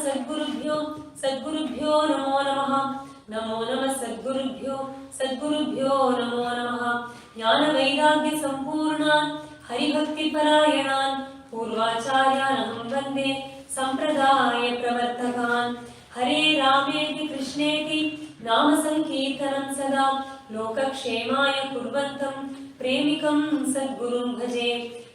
Sadgurubhyo Namo Namaha. Namo Namah Sadgurubhyo Namo Namaha. Jnana Vairagya Sampurnan Haribhakti Parayanan Purvacharyanam Vande Sampradaya Pravartakan. Hare Rameti Krishneti Nama Sankirtanam Sada Lokakshemaya Kurvantam Premikam Sadgurum Bhaje.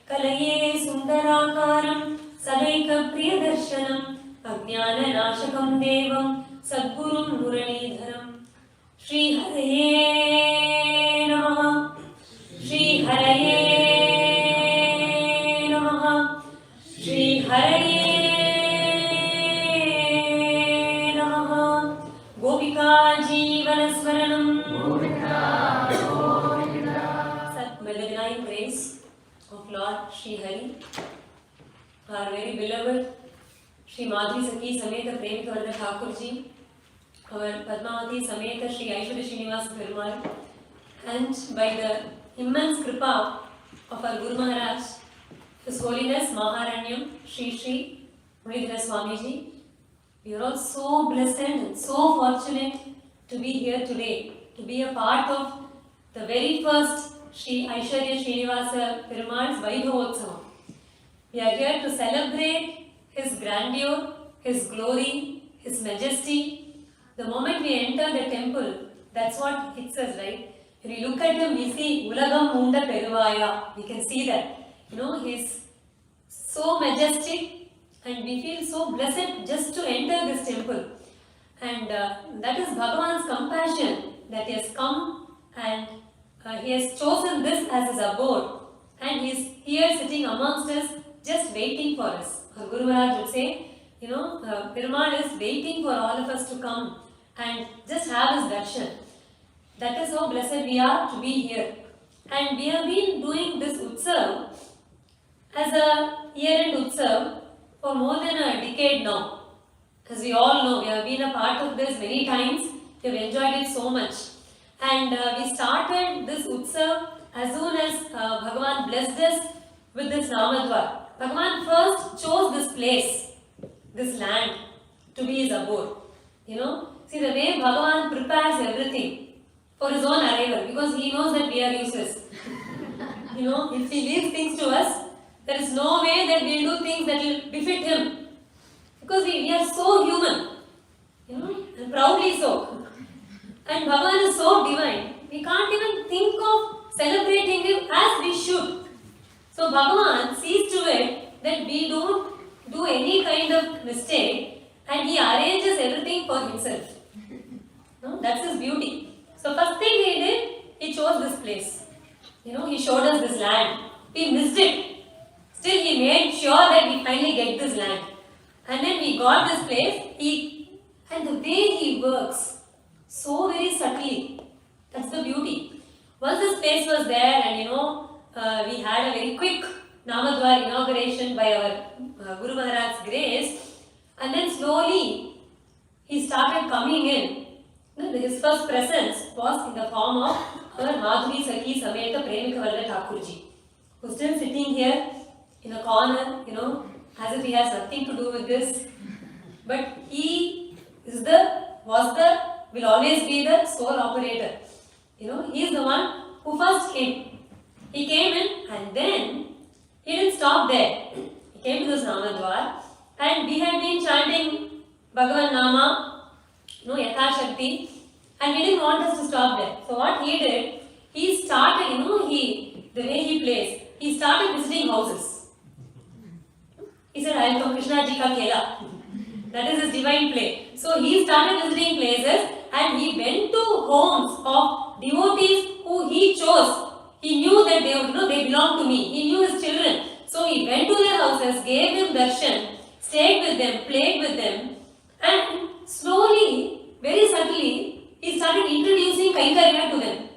Kalaye Sundarakaram Sadaika Priyadarshanam Ajnana Nashakam Devam Sadgurum Muralidharam. Shri Haraye Namaha. Shri Haraye Namaha. Shri Haraye Namaha. Gopika Jeevanaswaranam. May the divine grace of Lord Shri Hari, our very beloved Shri Madhuri Sakhi Sameta Premikavarda Thakurji, our Padmavati Sameta Shri Aishwarya Srinivasa Perumal, and by the immense kripa of our Guru Maharaj, His Holiness Maharanyam Shri Muralidhara Swamiji, we are all so blessed and so fortunate to be here today, to be a part of the very first Shri Aishwarya Srinivasa Perumal's Vaibhavam. We are here to celebrate His grandeur, His glory, His majesty. The moment we enter the temple, that's what hits us, right? When we look at Him, we see ulagam, uNda, peru, vAyA. We can see that. He's so majestic and we feel so blessed just to enter this temple. And that is Bhagavan's compassion that He has come and He has chosen this as His abode. And He is here sitting amongst us, just waiting for us. Our Guru Maharaj would say, Perumal is waiting for all of us to come and just have His darshan. That is how blessed we are to be here. And we have been doing this utsav as a year-end utsav for more than a decade now. As we all know, we have been a part of this many times. We have enjoyed it so much. And we started this utsav as soon as Bhagavan blessed us with this Namadwaar. Bhagavan first chose this place, this land, to be His abode. See the way Bhagavan prepares everything for His own arrival, because He knows that we are useless. If He leaves things to us, there is no way that we will do things that will befit Him. Because we are so human, and proudly so. And Bhagavan is so divine, we can't even think of celebrating Him as we should. So Bhagavan sees to it that we don't do any kind of mistake and He arranges everything for Himself. That's His beauty. So first thing He did, He chose this place. He showed us this land. We missed it. Still He made sure that we finally get this land. And then we got this place, and the way He works, so very subtly, that's the beauty. Once this place was there and we had a very quick Namadwaar inauguration by our Guru Maharaj's grace, and then slowly He started coming in. His first presence was in the form of our Madhuri Sakhi Sameta Premikavarda Thakurji, who's still sitting here in a corner, as if he has nothing to do with this. But he is will always be the sole operator. He is the one who first came. He came in and then he didn't stop there. He came to this Namadwaar and we had been chanting Bhagavan Nama, Yatha Shakti, and he didn't want us to stop there. So what he did, he started, the way he plays, he started visiting houses. He said, I am from Krishna Ji ka khela. That is his divine play. So he started visiting places and he went to homes of devotees who he chose. He knew that they belong to me. He knew his children. So he went to their houses, gave them darshan, stayed with them, played with them, and slowly, very subtly, he started introducing kIrththi to them.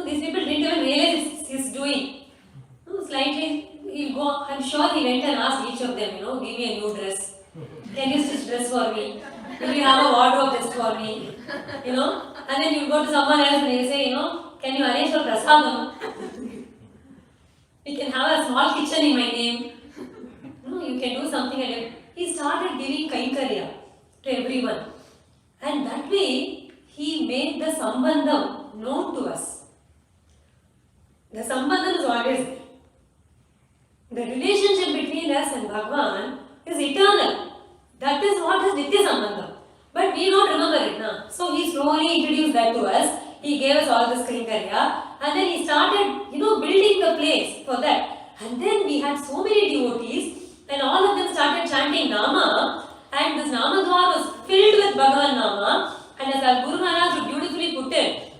These people didn't even realize he's doing. Slightly, he'll go, I'm sure he went and asked each of them, give me a new dress. Can you stitch dress for me? Will you have a wardrobe just for me? And then you go to someone else and you say, can you arrange for prasadam? We can have a small kitchen in my name. You can do something. And he started giving kIrththi. to everyone. And that way, he made the sambandham known to us. The sambandham is always there. The relationship between us and Bhagavan is eternal. That is what is Nitya Sambandham. But we don't remember it now. So he slowly introduced that to us. He gave us all this Krinkariya. And then he started, building the place for that. And then we had so many devotees. And all of them started chanting Nama. And this Namadwaar was filled with Bhagavan Nama. And as our Guru Maharaj beautifully put it,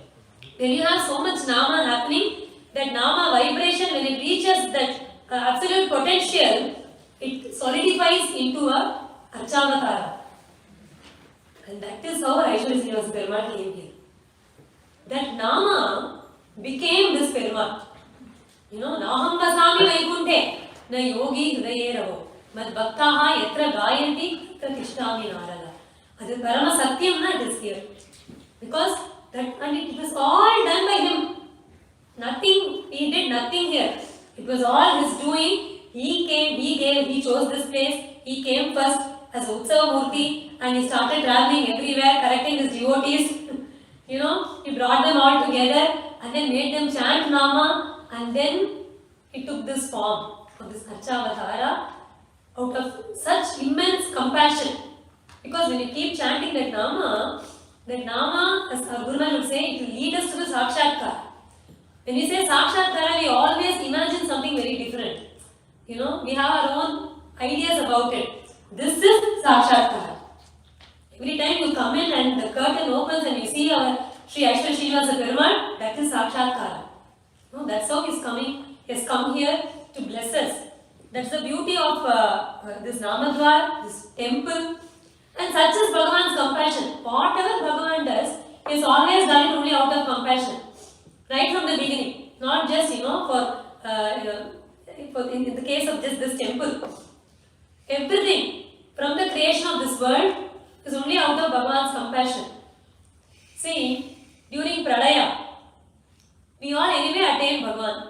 when you have so much Nama happening, that Nama vibration, when it reaches that absolute potential, it solidifies into a Archavatara. And that is how Aishwarya Srinivasa Perumal came here. That Nama became this Perumal. Naham vasami vaikunte, na yogi hridaye ravo, mad bhaktaha yatra gayanti, tatra tishtami narada. That is Parama Satyam, na, it is here. Because that, and it was all done by him. Nothing, he did nothing here. It was all his doing. He chose this place. He came first as Utsava Murti and he started traveling everywhere, correcting his devotees. He brought them all together and then made them chant Nama, and then he took this form of this Archavatara out of such immense compassion. Because when you keep chanting that Nama, as our Guru Maharaj would say, it will lead us to the Sakshatkara. When we say Sakshatkara, we always imagine something very different. We have our own ideas about it. This is Sakshatkara. Every time you come in and the curtain opens and you see our Sri Aishwarya Srinivasa Perumal, that is Sakshatkara. That's how he's coming. He has come here to bless us. That's the beauty of this Namadwaar, this temple. And such is Bhagavan's compassion. Whatever Bhagavan does, he has always done it only out of compassion. Right from the beginning. Not just, in the case of just this temple. Everything from the creation of this world is only out of Bhagavan's compassion. See, during Pralaya, we all anyway attain Bhagavan.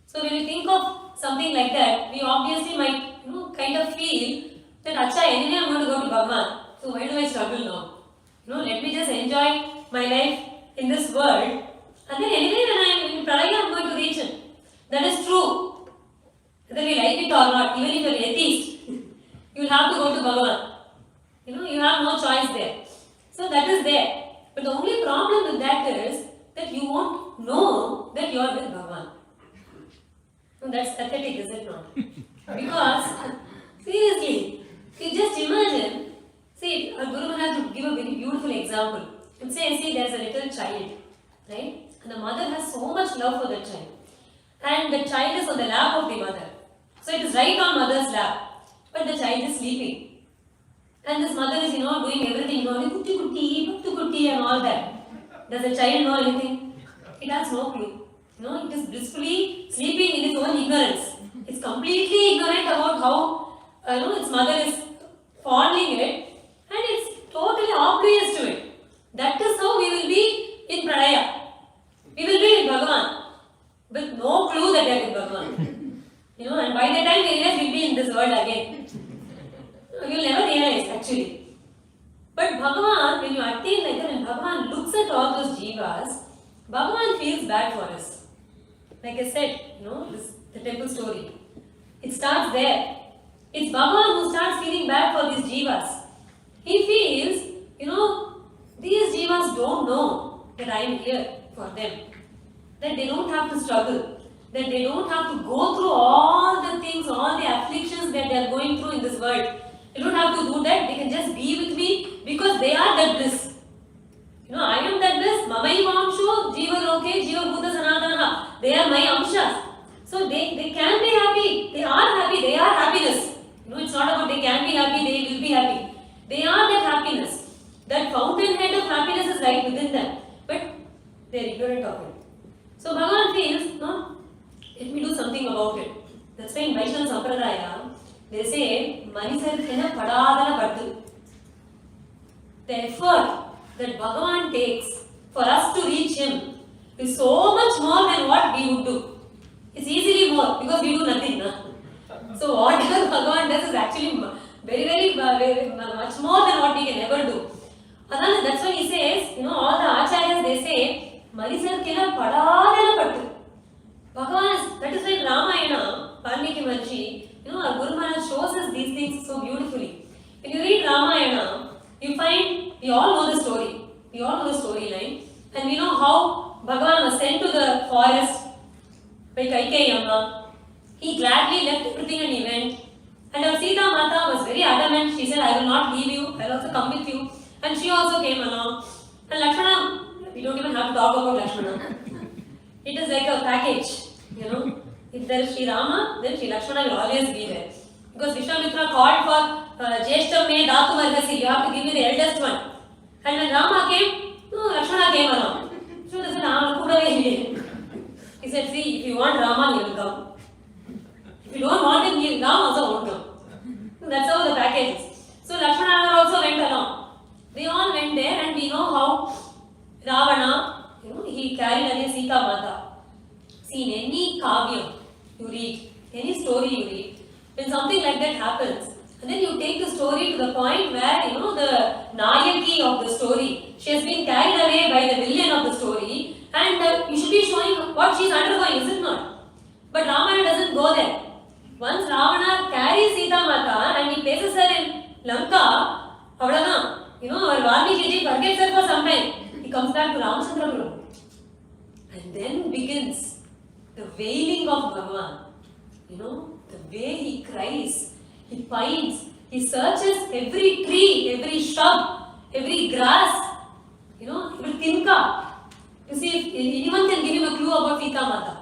So when you think of something like that, we obviously might, kind of feel that, Acha, anyway I'm going to go to Bhagavan. So why do I struggle now? Let me just enjoy my life in this world. And then anyway when I am in Pralaya, I'm going to reach Him. That is true. Whether we like it or not, even if you are atheist, you will have to go to Bhagavan. You have no choice there. So that is there. But the only problem with that is that you won't know that you are with Bhagavan. No, that's pathetic, is it not? Because, seriously, you just imagine, see, our Guru Maharaj would give a very beautiful example. He would say, see, there's a little child, right? And the mother has so much love for that child. And the child is on the lap of the mother. So it is right on mother's lap. But the child is sleeping. And this mother is, doing everything, kutti kutti, puttu kutti and all that. Does the child know anything? It has no clue. It is blissfully sleeping in its own ignorance. It's completely ignorant about how, its mother is fondling it. And it's totally oblivious to it. That is how we will be in Pralaya. We will be in Bhagavan. With no clue that we are in Bhagavan. And by the time we realize we will be in this world again. We will never realize actually. But Bhagavan, when you attain like that, and Bhagavan looks at all those jivas, Bhagavan feels bad for us. Like I said, the temple story. It starts there. It's Bhagavan who starts feeling bad for these jivas. He feels, these jivas don't know that I am here for them. That they don't have to struggle. That they don't have to go through all the things, all the afflictions that they are going through in this world. They don't have to do that. They can just be with me because they are that bliss. I am that bliss. Mamai Vamsho, Jiva Loke, Jiva Bhuta Sanatanaha. They are my Amshas. So they can be happy. They are happy. They are happiness. It's not about they can be happy, they will be happy. They are that happiness. That fountainhead of happiness is right within them. But they are ignorant of it. So Bhagavan feels, let me do something about it. That's why in Vaishnava Sampradaya, they say, Manisarthena Padadana Pattu. The effort that Bhagavan takes for us to reach Him is so much more than what we would do. It's easily more because we do nothing. So whatever Bhagavan does is actually very much more than what we can ever do. And that's why he says, all the acharyas, they say, Marisar kila padadana pattu. Bhagavan, that is why Ramayana, Valmiki Maharishi, our Guru Maharaj shows us these things so beautifully. When you read Ramayana, you find, we all know the story. We all know the storyline. And we know how Bhagavan was sent to the forest by Kaikeyi Amma. He gladly left everything and he went. And our Sita Mata was very adamant. She said, I will not leave you. I will also come with you. And she also came along. And Lakshmana, we don't even have to talk about Lakshmana. It is like a package, If there is Sri Rama, then Sri Lakshmana will always be there. Because Vishwamitra called for Jeshtam me Dhatu Vargasi, you have to give me the eldest one. And when Rama came, no, Lakshmana came along. So they said, he said, see, if you want Rama, he will come. If you don't want him, Rama also won't come. So that's how the package is. So Lakshmana also went along. They all went there and we know how Ravana, he carried away Sita Mata. See, in any kavyam you read, any story you read, when something like that happens, and then you take the story to the point where, the Nayaki of the story, she has been carried away by the villain of the story, and you should be showing what she is undergoing, is it not? But Ramayana doesn't go there. Once Ravana carries Sita Mata and he places her in Lanka, our Valmiki forgets her for some time. He comes back to Ramachandra Prabhu. And then begins the wailing of Bhagavan. The way he cries, he pines, he searches every tree, every shrub, every grass, every tinka. You see, if anyone can give him a clue about Sita Mata.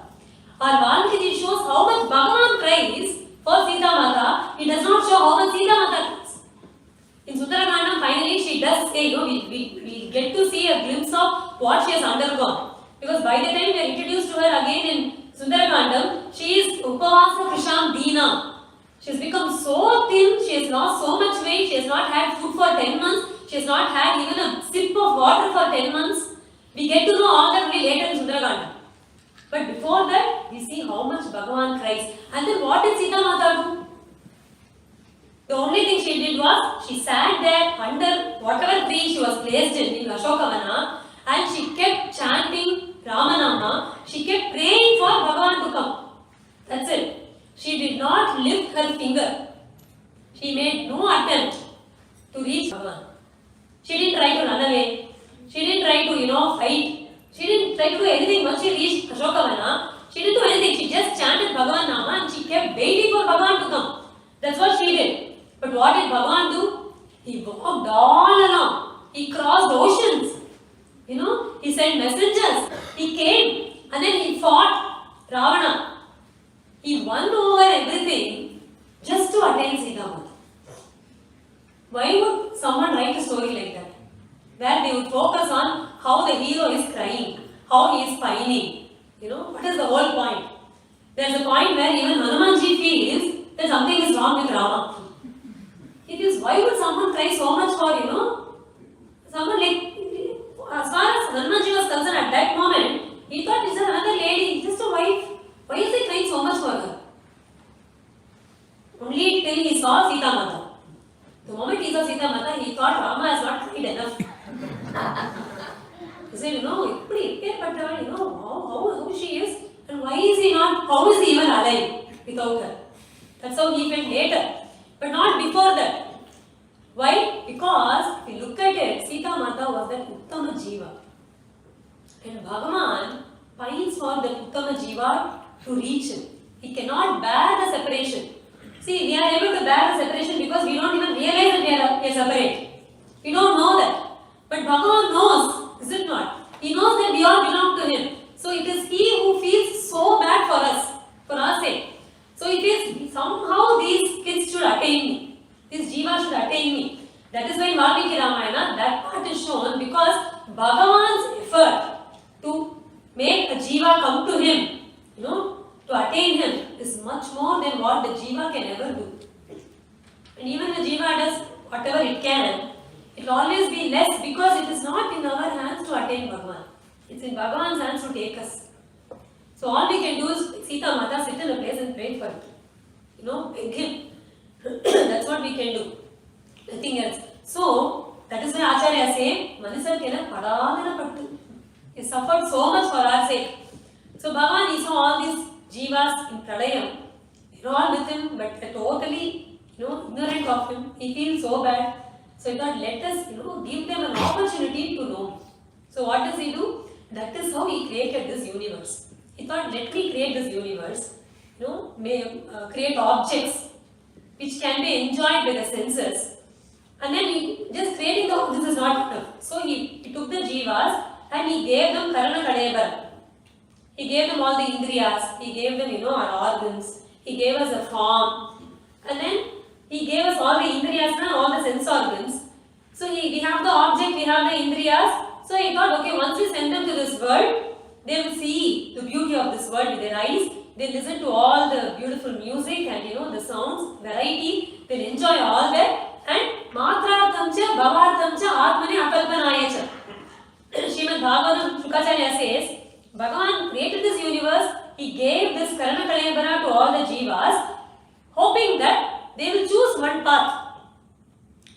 Our Valmiki shows how much Bhagavan cries for Sita Mata. He does not show how much Sita Mata cries. In Sundarakandam, finally she does say, we get to see a glimpse of what she has undergone. Because by the time we are introduced to her again in Sundarakandam, she is Upavasa Krisham Dina. She has become so thin, she has lost so much weight, she has not had food for 10 months, she has not had even a sip of water for 10 months. We get to know all that only later in Sundarakandam. But before that, we see how much Bhagavan cries. And then what did Sita Mata do? The only thing she did was, she sat there under whatever tree she was placed in Ashokavana, and she kept chanting Ramanama. She kept praying for Bhagavan to come. That's it. She did not lift her finger. She made no attempt to reach Bhagavan. She didn't try to run away. She didn't try to, fight. She didn't try to do anything. Once she reached Ashokavana, she didn't do anything. She just chanted Bhagavan Nama and she kept waiting for Bhagavan to come. That's what she did. But what did Bhagavan do? He walked all along. He crossed oceans. He sent messengers. He came and then he fought Ravana. He won over everything just to attain Sita Mata. Why would someone write a story like that? Where they would focus on how the hero is crying, how he is pining. What is the whole point? There's a point where even Hanumanji feels that something is wrong with Rama. It is, why would someone cry so much for, someone like, as far as Hanumanji was concerned at that moment, he thought it's another lady, just a wife. Why is he crying so much for her? Only till he saw Sita Mata. The moment he saw Sita Mata, he thought Rama has not cried enough. He said, how she is, and why is he not, how is he even alive without her? That's how he felt later. But not before that. Why? Because if you look at it, Sita Mata was that Uttama Jiva. And Bhagavan pines for the Uttama Jiva to reach him. He cannot bear the separation. See, we are able to bear the separation because we don't even realize that we are separate. We don't know that. But Bhagavan knows, is it not? He knows that we all belong to him. So it is he who feels so bad for us, for our sake. So it is somehow these kids should attain me. This jiva should attain me. That is why in Valmiki Ramayana, that part is shown because Bhagavan's effort to make a jiva come to him, to attain him, is much more than what the jiva can ever do. And even the jiva does whatever it can, it will always be less because it is not in our hands to attain Bhagavan. It's in Bhagavan's hands to take us. So all we can do is Sita Mata sit in a place and pray for it. Beg him. That's what we can do. Nothing else. So, that is why Acharya say, Manisar kena padadana pattu. He suffered so much for our sake. So, Bhagavan, he saw all these jivas in Pralayam. They're all with him, but they're totally, ignorant of him. He feels so bad. So, he thought, let us, give them an opportunity to know. So, what does he do? That is how he created this universe. He thought, let me create this universe. Create objects which can be enjoyed by the senses. And then he just creating this is not enough. So he took the jivas and he gave them karana kadebara. He gave them all the indriyas. He gave them, our organs. He gave us a form. And then he gave us all the indriyas and all the sense organs. So we have the object, we have the indriyas. So he thought, okay, once we send them to this world, they will see the beauty of this world with their eyes. They listen to all the beautiful music and the sounds, variety. They'll enjoy all that. And matrarthamcha, bhavarthamcha, atmane akalpanayacha. Srimad Bhagavan Shukacharya says, Bhagavan created this universe. He gave this karana kalebara to all the jivas, hoping that they will choose one path.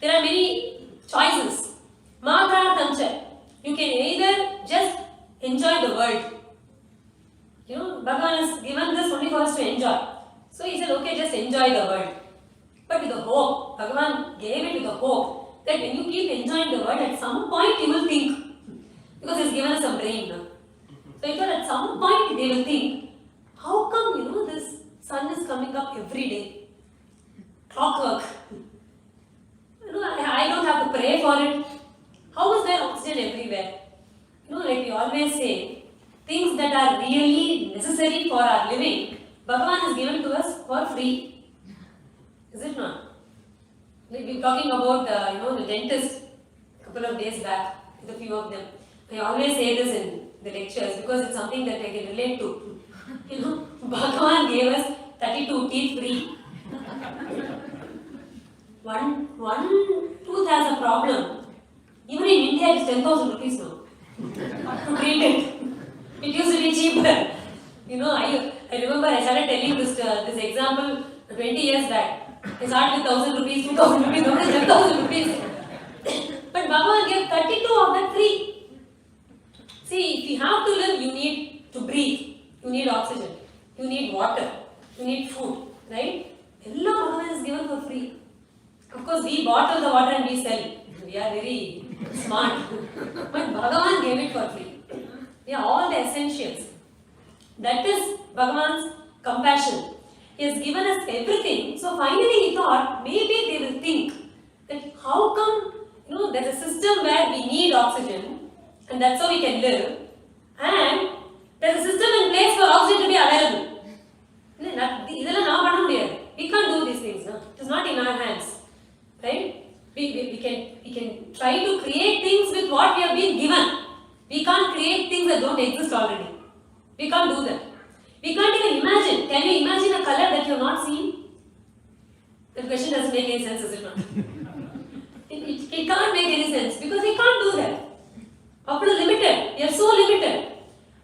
There are many choices. Matrarthamcha. You can either just enjoy the world. Bhagavan has given this only for us to enjoy. So he said, okay, just enjoy the world. But with a hope. Bhagavan gave it with a hope that when you keep enjoying the world, at some point you will think. Because he has given us a brain now. So he thought at some point they will think, how come, this sun is coming up every day? Clockwork. I don't have to pray for it. How is there oxygen everywhere? Like we always say, things that are really necessary for our living, Bhagavan has given to us for free. Is it not? Like we were talking about, the dentist a couple of days back with a few of them. I always say this in the lectures because it's something that I can relate to. Bhagavan gave us 32 teeth free. One tooth has a problem. Even in India, it's 10,000 rupees now to treat it. It used to be cheaper. I remember I started telling this example 20 years back. I started with 1,000 rupees, 2,000 rupees, now it's 10,000 rupees. But Bhagavan gave 32 of that free. See, if you have to live, you need to breathe. You need oxygen. You need water. You need food. Right? All Bhagavan is given for free. Of course, we bottle the water and we sell. We are very smart. But Bhagavan gave it for free. Yeah, all the essentials. That is Bhagavan's compassion. He has given us everything. So finally he thought, maybe they will think that how come, there's a system where we need oxygen and that's how we can live, and there's a system in place for oxygen to be available. We can't do these things. No? It is not in our hands. Right? We can try to create things with what we have been given. We can't create things that don't exist already. We can't do that. We can't even imagine. Can you imagine a color that you have not seen? The question doesn't make any sense, is it not? it can't make any sense because we can't do that. Up to limited. We are so limited.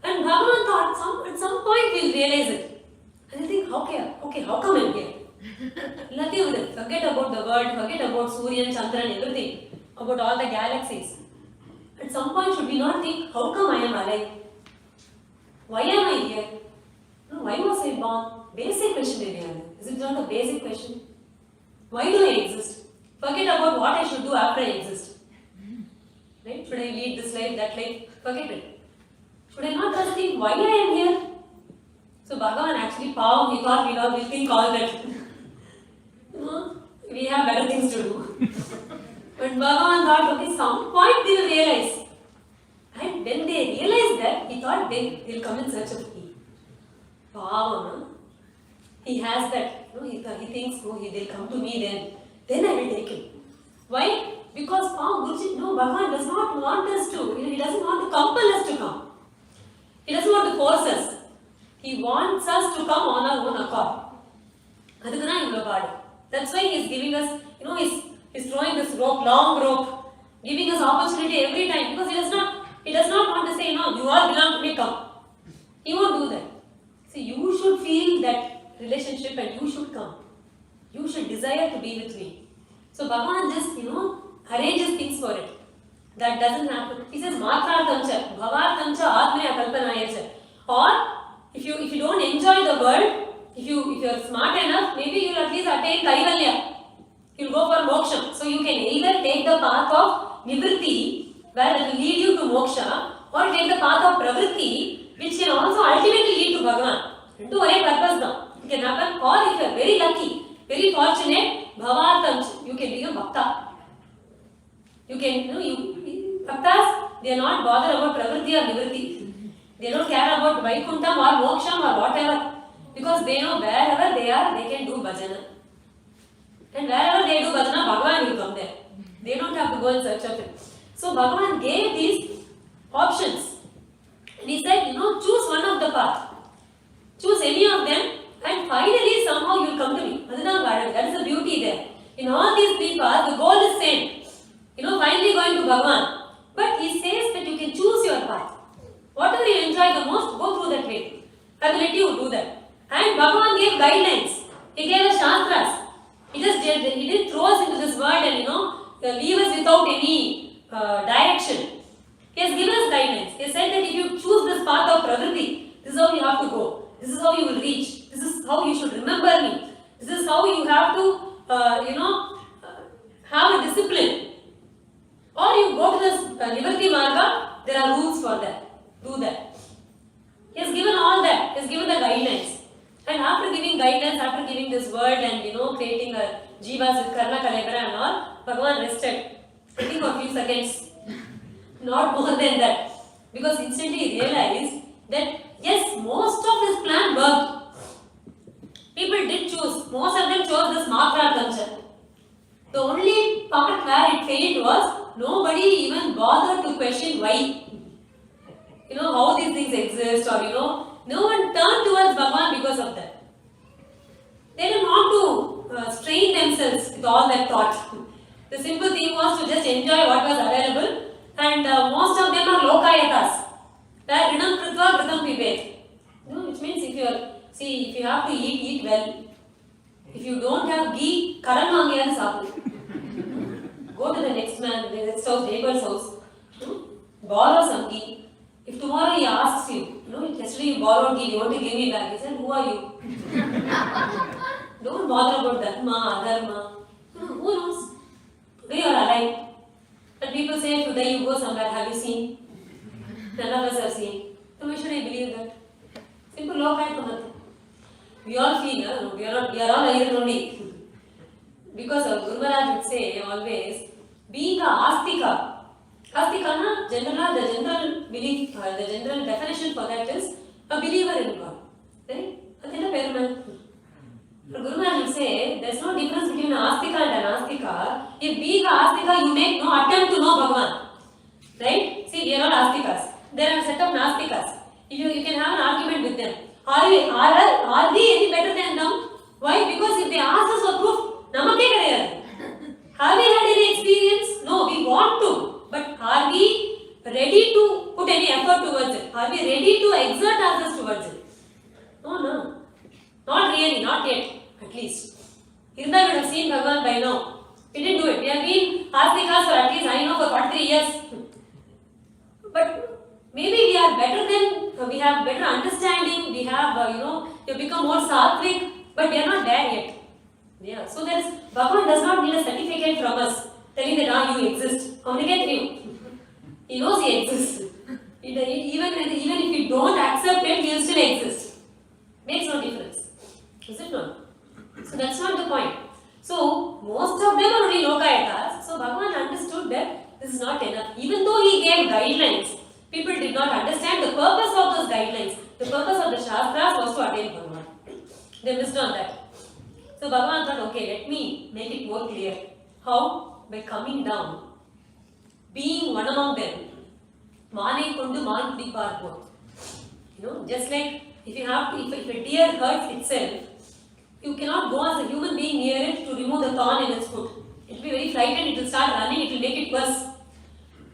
And Bhagavan thought at some point we'll realize it. And I think, okay, how come I'm here? Nothing with it. Forget about the world, forget about Surya, Chandran, everything. About all the galaxies. At some point, should we not think, how come I am alive? Why am I here? Why was I born? Basic question, is it not a basic question? Why do I exist? Forget about what I should do after I exist. Right? Should I lead this life, that life? Forget it. Should I not just think why I am here? So Bhagavan actually, he thought we'll think all that. We have better things to do. But Bhagavan thought, okay, some point they will realize. And when they realize that, he thought they'll come in search of me. Wow, he has that. He thinks, they'll come to me then I will take him. Why? Because Bhagavan does not want us to, he doesn't want to compel us to come. He doesn't want to force us. He wants us to come on our own accord. That's why he is giving us, he's throwing this rope, long rope, giving us opportunity every time, because he does not want to say, you all belong to me, come. He won't do that. So you should feel that relationship and you should come. You should desire to be with me. So Bhagavan just, arranges things for it. That doesn't happen. He says, Matrartamcha, Bhavartamcha, Atmaya Kalpanayacha. Or, if you don't enjoy the world, if you're smart enough, maybe you'll at least attain Kaivalya. You'll go for moksha. So you can either take the path of Nivritti, where it will lead you to moksha, or take the path of Pravritti, which can also ultimately lead to Bhagavan. To one purpose now. It can happen, or if you're very lucky, very fortunate, Bhavartamcha, you can become Bhakta. You can, Bhaktas, they are not bothered about Pravritti or Nivritti. They don't care about Vaikuntham or Moksham or whatever. Because they know wherever they are, they can do bhajana. And wherever they do bhajana, Bhagavan will come there. They don't have to go in search of it. So Bhagavan gave these options. And he said, choose one of the path. Choose any of them, and finally somehow you will come to me. That is the beauty there. In all these three paths, the goal is same. Finally going to Bhagavan. But he says that you can choose your path. Whatever you enjoy the most, go through that way. I will let you do that. And Bhagavan gave guidelines. He gave us shastras. He didn't throw us into this world and leave us without any direction. He has given us guidelines. He said that if you choose this path of Pravritti, this is how you have to go. This is how you will reach. This is how you should remember me. This is how you have to, have a discipline. Or you go to this Nivritti Marga, there are rules for that. Do that. He has given all that. He has given the guidelines. And after giving guidelines, after giving this word and creating a jivas with Karna Kalekara and all, Bhagavan rested. I think for a few seconds. Not more than that. Because instantly he realized that yes, most of his plan worked. People did choose. Most of them chose this Matrartamcha. The only part where it failed was nobody even bothered to question why. How these things exist, or no one turned towards Bhagavan because of that. They didn't want to strain themselves with all that thought. The simple thing was to just enjoy what was available, and most of them are lokayatas. Where Rinam Kritva Kritam Pibet. Which means if you have to eat well. If you don't have ghee, Karan Mangyar Sapu. Go to the next man, the next house, neighbor's house. Borrow some ghee. If tomorrow he asks you, yesterday you borrowed ghee, you want to give me back. He said, who are you? Don't bother about dharma, adharma. Who knows? Today you are alive. But people say, today you go somewhere, have you seen? None of us have seen. So why should I believe that? Simple lokayata. We all feel, we are all here only. Because Guru Maharaj would say always, being a astika. Astika, the general belief, the general definition for that is a believer in God. Right? That's a Perumal. Guru Maharaj would say, there is no difference between an astika and an astika. If being an astika, you make no attempt to know Bhagavan. Right? See, we are all astikas. There are a set of nastikas. You can have an argument with them. Are we any better than them? Why? Because if they ask us for proof, namakke kareyadu. Have we had any experience? No, we want to. But are we ready to put any effort towards it? Are we ready to exert ourselves towards it? No. Not really, not yet, at least. Tirumala would have seen Bhagavan by now. We didn't do it. We have been astikas for at least, for 43 years. But maybe we are better than, we have better understanding, we have, we become more sattvic, but we are not there yet. Yeah. So Bhagavan does not need a certificate from us telling that you exist. He knows he exists. Even if you don't accept it, he will still exist. Makes no difference. Is it not? So that's not the point. So most of them are only lokayatas. So Bhagavan understood that this is not enough. Even though he gave guidelines, people did not understand the purpose of those guidelines. The purpose of the Shastras was to attain Bhagavan. They missed on that. So Bhagavan thought, okay, let me make it more clear. How? By coming down. Being one among them. Mane kondu maan padiparpo. Just like if a deer hurts itself, you cannot go as a human being near it to remove the thorn in its foot. It will be very frightened, it will start running, it will make it worse.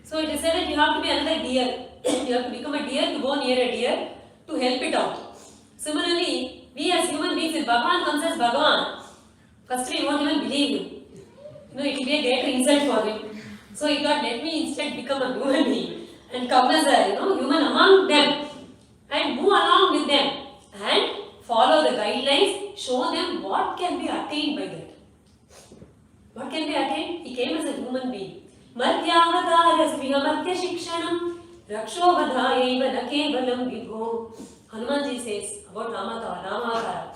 So it is said that you have to be another deer. You have to become a deer to go near a deer to help it out. Similarly, we as human beings, if Bhagavan comes as Bhagavan, First we won't even believe him. It will be a great insult for him. So he thought, let me instead become a human being and come as a human among them and move along with them and follow the guidelines, show them what can be attained by that. What can be attained? He came as a human being. Martyavatarya sriya martya shikshanam rakshobadhayaiva na kevalam vibho. Hanumanji says about Ramatavara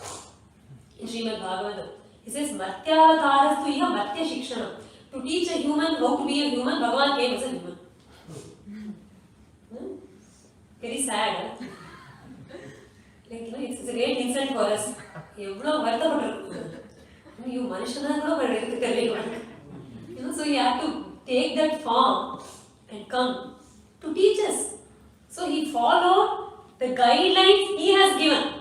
in Srimad Bhagavatam. He says, Martyavataras tu iha martya shikshanam. To teach a human how to be a human, Bhagavan came as a human. Very sad. Huh? It's a great insult for us. You so you have to take that form and come to teach us. So he followed the guidelines he has given.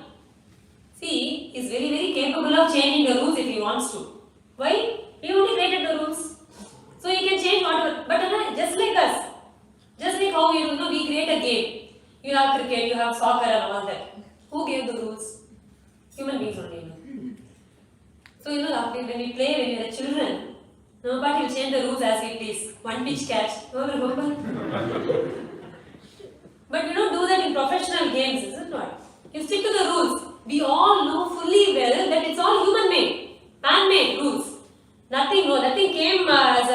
See, he is very, very capable of changing the rules if he wants to. Why? He only created the rules. So he can change whatever. But just like us, just like how we create a game. You have cricket, you have soccer and all that. Who gave the rules? Human beings only. So when we play, when we are children, nobody will change the rules as we please. One pitch catch. But we don't do that in professional games, is it not? You stick to the rules. We all know fully well that it's all human-made, man-made rules. Nothing came as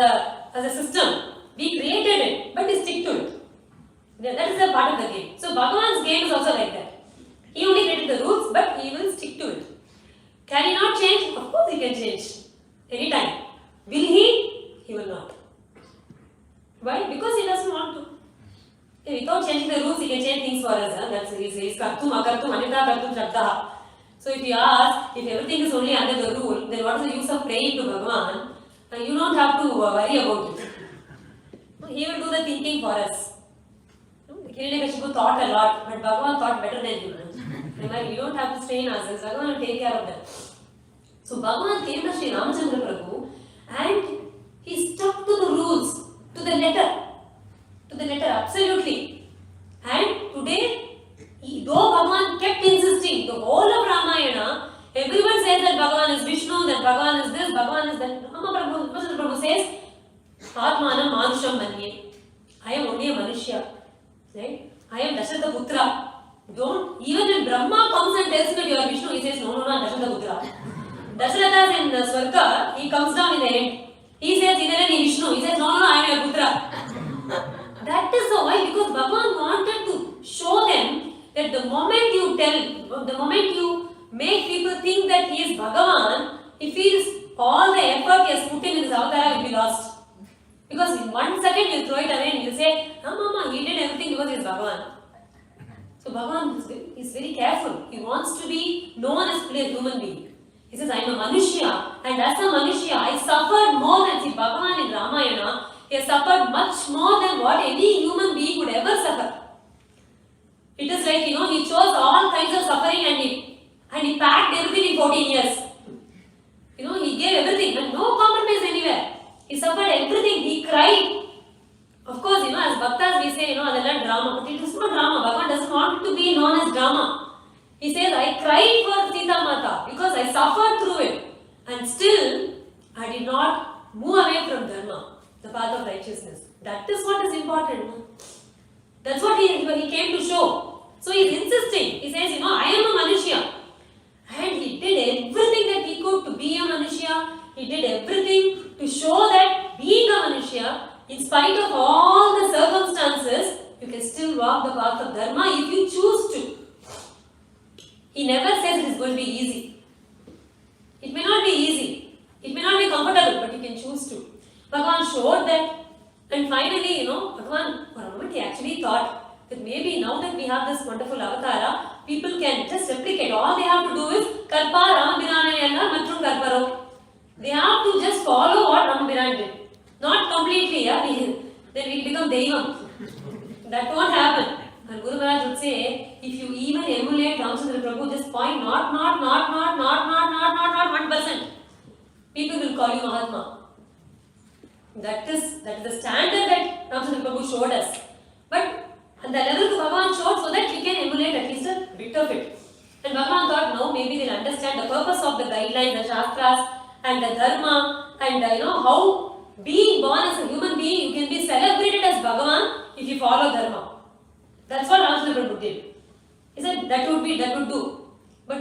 a system. We created it, but we stick to it. That is a part of the game. So Bhagavan's game is also like that. He only created the rules, but he will stick to it. Can he not change? Of course he can change. Anytime. Will he? He will not. Why? Because he doesn't want to. Without changing the rules, he can change things for us. That's his kartum, akartum, anita, kartum, shraddha. So if you ask, if everything is only under the rule, then what is the use of praying to Bhagavan? You don't have to worry about it. He will do the thinking for us. Hiranyakashipu thought a lot, but Bhagavan thought better than him. Remember, you don't have to strain ourselves. Bhagavan will take care of that. So Bhagavan came to Sri Ramachandra Prabhu and he stuck to the rules, to the letter, absolutely. And today, though Bhagavan kept insisting, the whole of Ramayana, everyone says that Bhagavan is Vishnu, that Bhagavan is this, Bhagavan is that. Ramachandra Prabhu says, Atmanam Manusham Manye. I am only a Manushya. Right? I am Dasharatha Putra. Don't, even when Brahma comes and tells me that you are Vishnu, he says, no, I'm Dasharatha Putra. Dasharatha is in Swarga, he comes down in the end. He says, Inarani Vishnu. He says, no, I am your Putra. That is so why, because Bhagavan wanted to show them that the moment you make people think that he is Bhagavan, he feels all the effort he has put in his avatara will be lost. Because in 1 second you throw it away and you say, Mama, he did everything because he is Bhagavan. So Bhagavan is very careful. He wants to be known as a human being. He says, I am a Manushya, and as a Manushya, I suffered more than, see, Bhagavan in Ramayana, he has suffered much more than what any human being would ever suffer. It is like, he chose all kinds of suffering and he packed everything in 14 years. He gave everything, but no compromise anywhere. He suffered everything, he cried. Of course, as bhaktas we say, that's drama, but it is not drama. Bhagavan doesn't want it to be known as drama. He says, I cried for Sita Mata because I suffered through it. And still, I did not move away from dharma, the path of righteousness. That is what is important. That's what he came to show. So he is insisting. He says, I am a Manushya. And he did everything that he could to be a Manushya. He did everything to show that being a Manushya, in spite of all the circumstances, you can still walk the path of dharma if you choose to. He never says it is going to be easy. It may not be easy. It may not be comfortable, but you can choose to. Bhagavan showed that. And finally, Bhagavan, for a moment, he actually thought that maybe now that we have this wonderful avatara, people can just replicate. All they have to do is Karpa, Ramabhiranayana, Matrum Karparo. They have to just follow what Ramabhiran did. Not completely, then we become Devam. That won't happen. And Guru Maharaj would say, if you even emulate Ramachandra Prabhu, just point not 1%. People will call you Mahatma. That is the standard that Ramachandra Prabhu showed us. But at the level to Bhagavan showed so that you can emulate at least a bit of it. And Bhagavan thought, no, maybe they'll understand the purpose of the guidelines, the Shastras, and the dharma, and how being born as a human being, you can be celebrated as Bhagavan if you follow dharma. That's what Ramachandra Prabhu did. He said that would do. But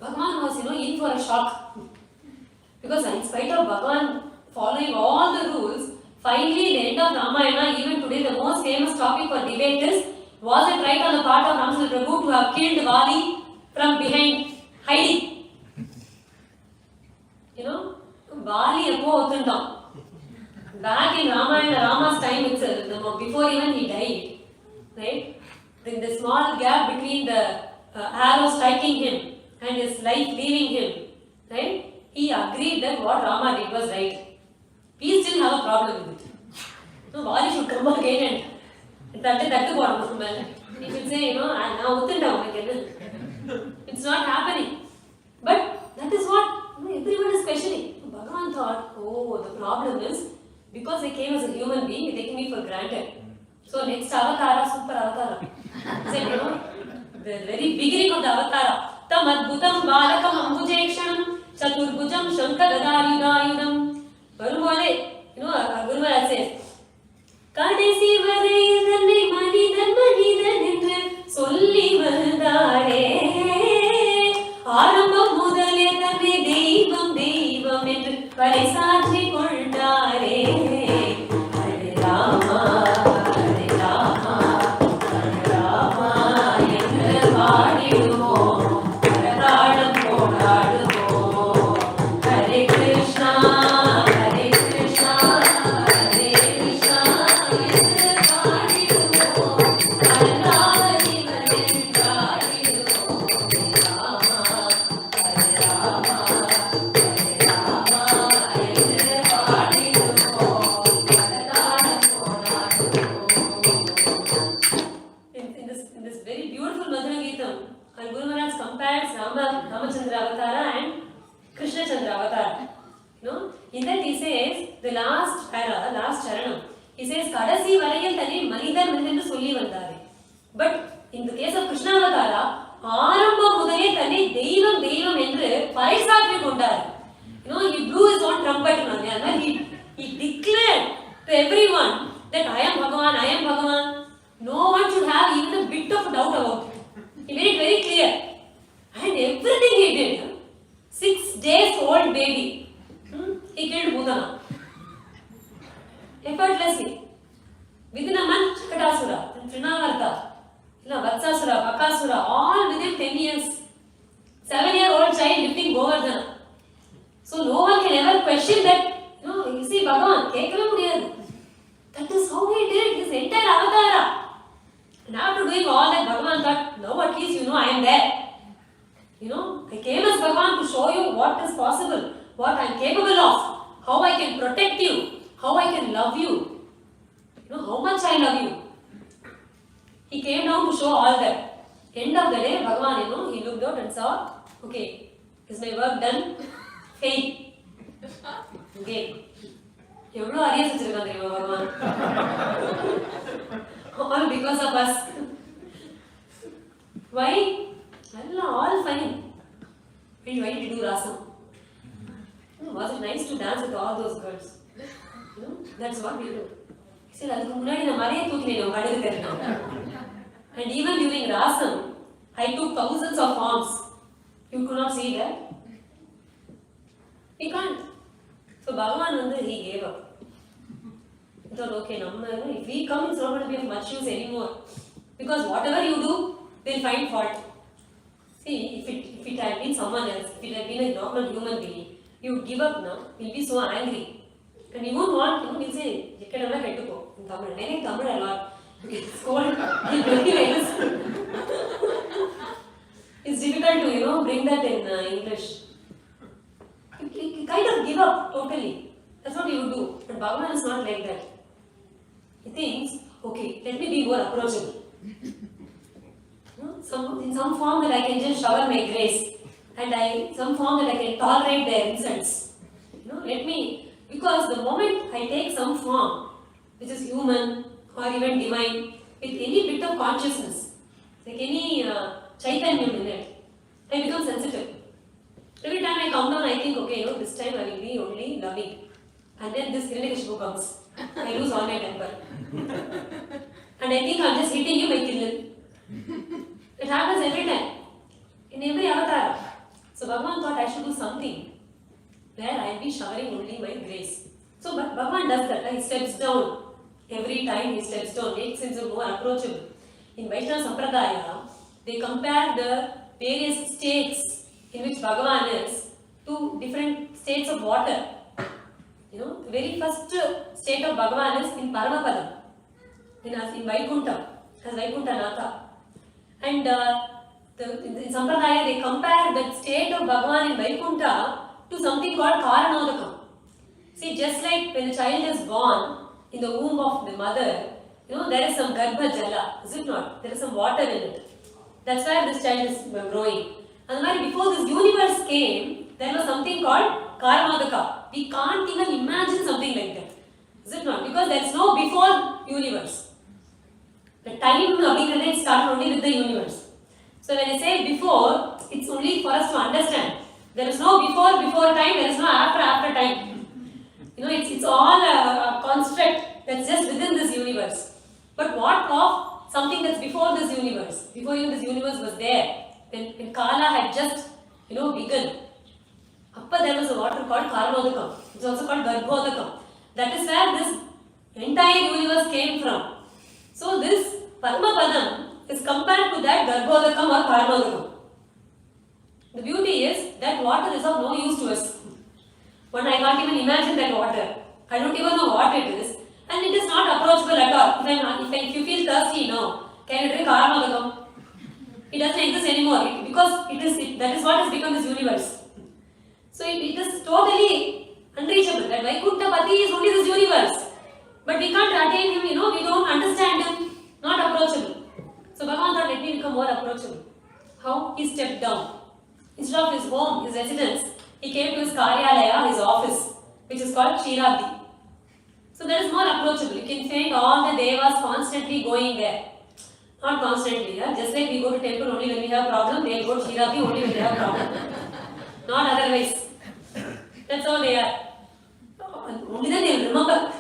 Bhagavan was, in for a shock. Because in spite of Bhagavan following all the rules, finally, the end of Ramayana, even today, the most famous topic for debate is, was it right on the part of Ramachandra Prabhu to have killed Vali from behind, hiding? Vali appo othundam. Back in Ramayana, Rama's time itself, before even he died, right? The small gap between the arrow striking him and his life leaving him, right? He agreed that what Rama did was right. We still have a problem with it. So Vali should come again and he should say, it's not happening. But that is what everyone is questioning. Bhagavan thought, the problem is because I came as a human being, they take me for granted. So next avatara, super avatara. He said, the very beginning of the avatara, tam adbhutam balakam ambujekshanam chaturbhujam shankagadaryudayudam. Perumal, Guru Maharaj says, கடைசி வரை தன்னை மனிதன் மனிதன் என்று சொல்லி வந்தாரே, ஆரம்பம் முதலே தன்னை தெய்வம் தெய்வம் என்று பறைசாற்றி கொண்டாரே. ஹரே ராமா ஹரே ராமா ஹரே ராமா என்று பாடிடுவோம், ஹரதாளம் போடாடுவோம். Hare Krishna In that he says, the last para, last charanam, he says, Kadasi varayil thanai manidan ennu solli vandare. But in the case of Krishna Avatara, Aramba mudale thanai deivam deivam endru parisaatri kondar. He blew his own trumpet and he declared to everyone that I am Bhagavan. No one should have even a bit of doubt about it. He made it very clear. And everything he did, 6 days old baby, he killed Bhutana. Effortlessly. Within a month, Chakatasura, Trinavarta, Vatsasura, Bakasura, all within 10 years. 7-year-old child lifting Govardhana. So no one can ever question that, you see Bhagavan, that is how he did his entire avatara. And after doing all that, Bhagavan thought, now at least I am there. I came as Bhagavan to show you what is possible, what I am capable of, how I can protect you, how I can love you, how much I love you. He came down to show all that. End of the day, Bhagavan, he looked out and saw, okay, is my work done? Fail. Okay. எவ்வளோ arrears வச்சிருக்கான் தெரியுமா பகவான்? All because of us. Why? All fine. Why did you do rasam? Was it nice to dance with all those girls? That's what we do. See, அதுக்கு முன்னாடி நான் மறைய தூக்கினேன் கடுகு தெரியும். And even during rasam, I took thousands of forms. You could not see that. We can't. So Bhagavan, he gave up. He thought, okay, if we come, it's not going to be of much use anymore. Because whatever you do, they'll find fault. See, if it had been someone else, if it had been a normal human being, you would give up now, you'll be so angry. And you won't want, you'll say, Jekadamla kettuko. In Tamil, I like Tamil a lot. You get scolded. It's difficult to, bring that in English. You kind of give up totally. That's what you would do. But Bhagavan is not like that. He thinks, okay, let me be more approachable. In some form that I can just shower my grace. And some form that I can tolerate their insults. Because the moment I take some form, which is human or even divine, with any bit of consciousness, like any chaitanyam in it, I become sensitive. Every time I come down, I think, okay, this time I will be And then this Hiranyakashipu comes. I lose all my temper. And I think I'm just hitting you by killing. It happens every time. In every avatar. So Bhagavan thought I should do something where I'll be showering only my grace. So Bhagavan does that. He steps down. Every time he steps down, makes himself more approachable. In Vaishnava Sampradaya, they compare the various states in which Bhagavan is to different states of water. The very first state of Bhagavan is in Paramapadam, in Vaikuntha, as Vaikuntha Natha. And in Sampradaya, they compare that state of Bhagavan in Vaikuntha to something called Karanodakam. See, just like when a child is born in the womb of the mother, there is some Garbha Jala, is it not? There is some water in it. That's where this child is growing. And before this universe came, there was something called Karanodaka. We can't even imagine something like that. Is it not? Because there is no before universe. The time started only with the universe. So when I say before, it's only for us to understand. There is no before time, there is no after time. It's all a construct that's just within this universe. But what of something that's before this universe? Before even this universe was there. When Kala had just, begun. There was a water called Karanodakam. It's also called Garbhodakam. That is where this entire universe came from. So this Paramapadam is compared to that Garbhodakam or Karanodakam. The beauty is that water is of no use to us. But I can't even imagine that water. I don't even know what it is. And it is not approachable at all. If you feel thirsty now, can you drink Karanodakam? It doesn't exist anymore because that is what has become this universe. So it is totally unreachable. That Vaikuntha Pati is only this universe. But we can't attain him, we don't understand him, not approachable. So Bhagavan thought, let me become more approachable. How? He stepped down. Instead of his home, his residence, he came to his Karyalaya, his office, which is called Kshiradhi. So that is more approachable. You can find all the devas constantly going there. Not constantly, just like we go to temple only when we have problem, they go to Kshiradhi only when they have problem. Not otherwise. That's how they are. Only then they will remember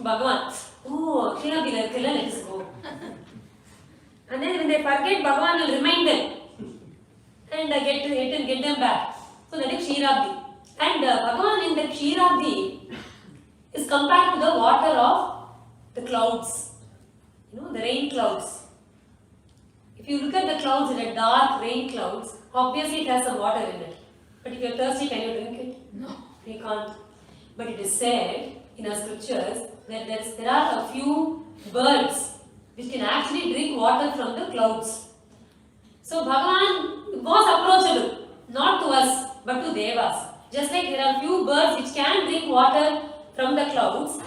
Bhagavan. Oh, Kshiradhi, let us go. And then when they forget, Bhagavan will remind them and get them back. So that is Kshiradhi. And Bhagavan in the Kshiradhi is compared to the water of the clouds. The rain clouds. If you look at the clouds, the dark rain clouds, obviously it has some water in it. But if you are thirsty, can you drink it? No. You can't. But it is said in our scriptures that there are a few birds which can actually drink water from the clouds. So Bhagavan was approachable, not to us, but to devas. Just like there are few birds which can drink water from the clouds,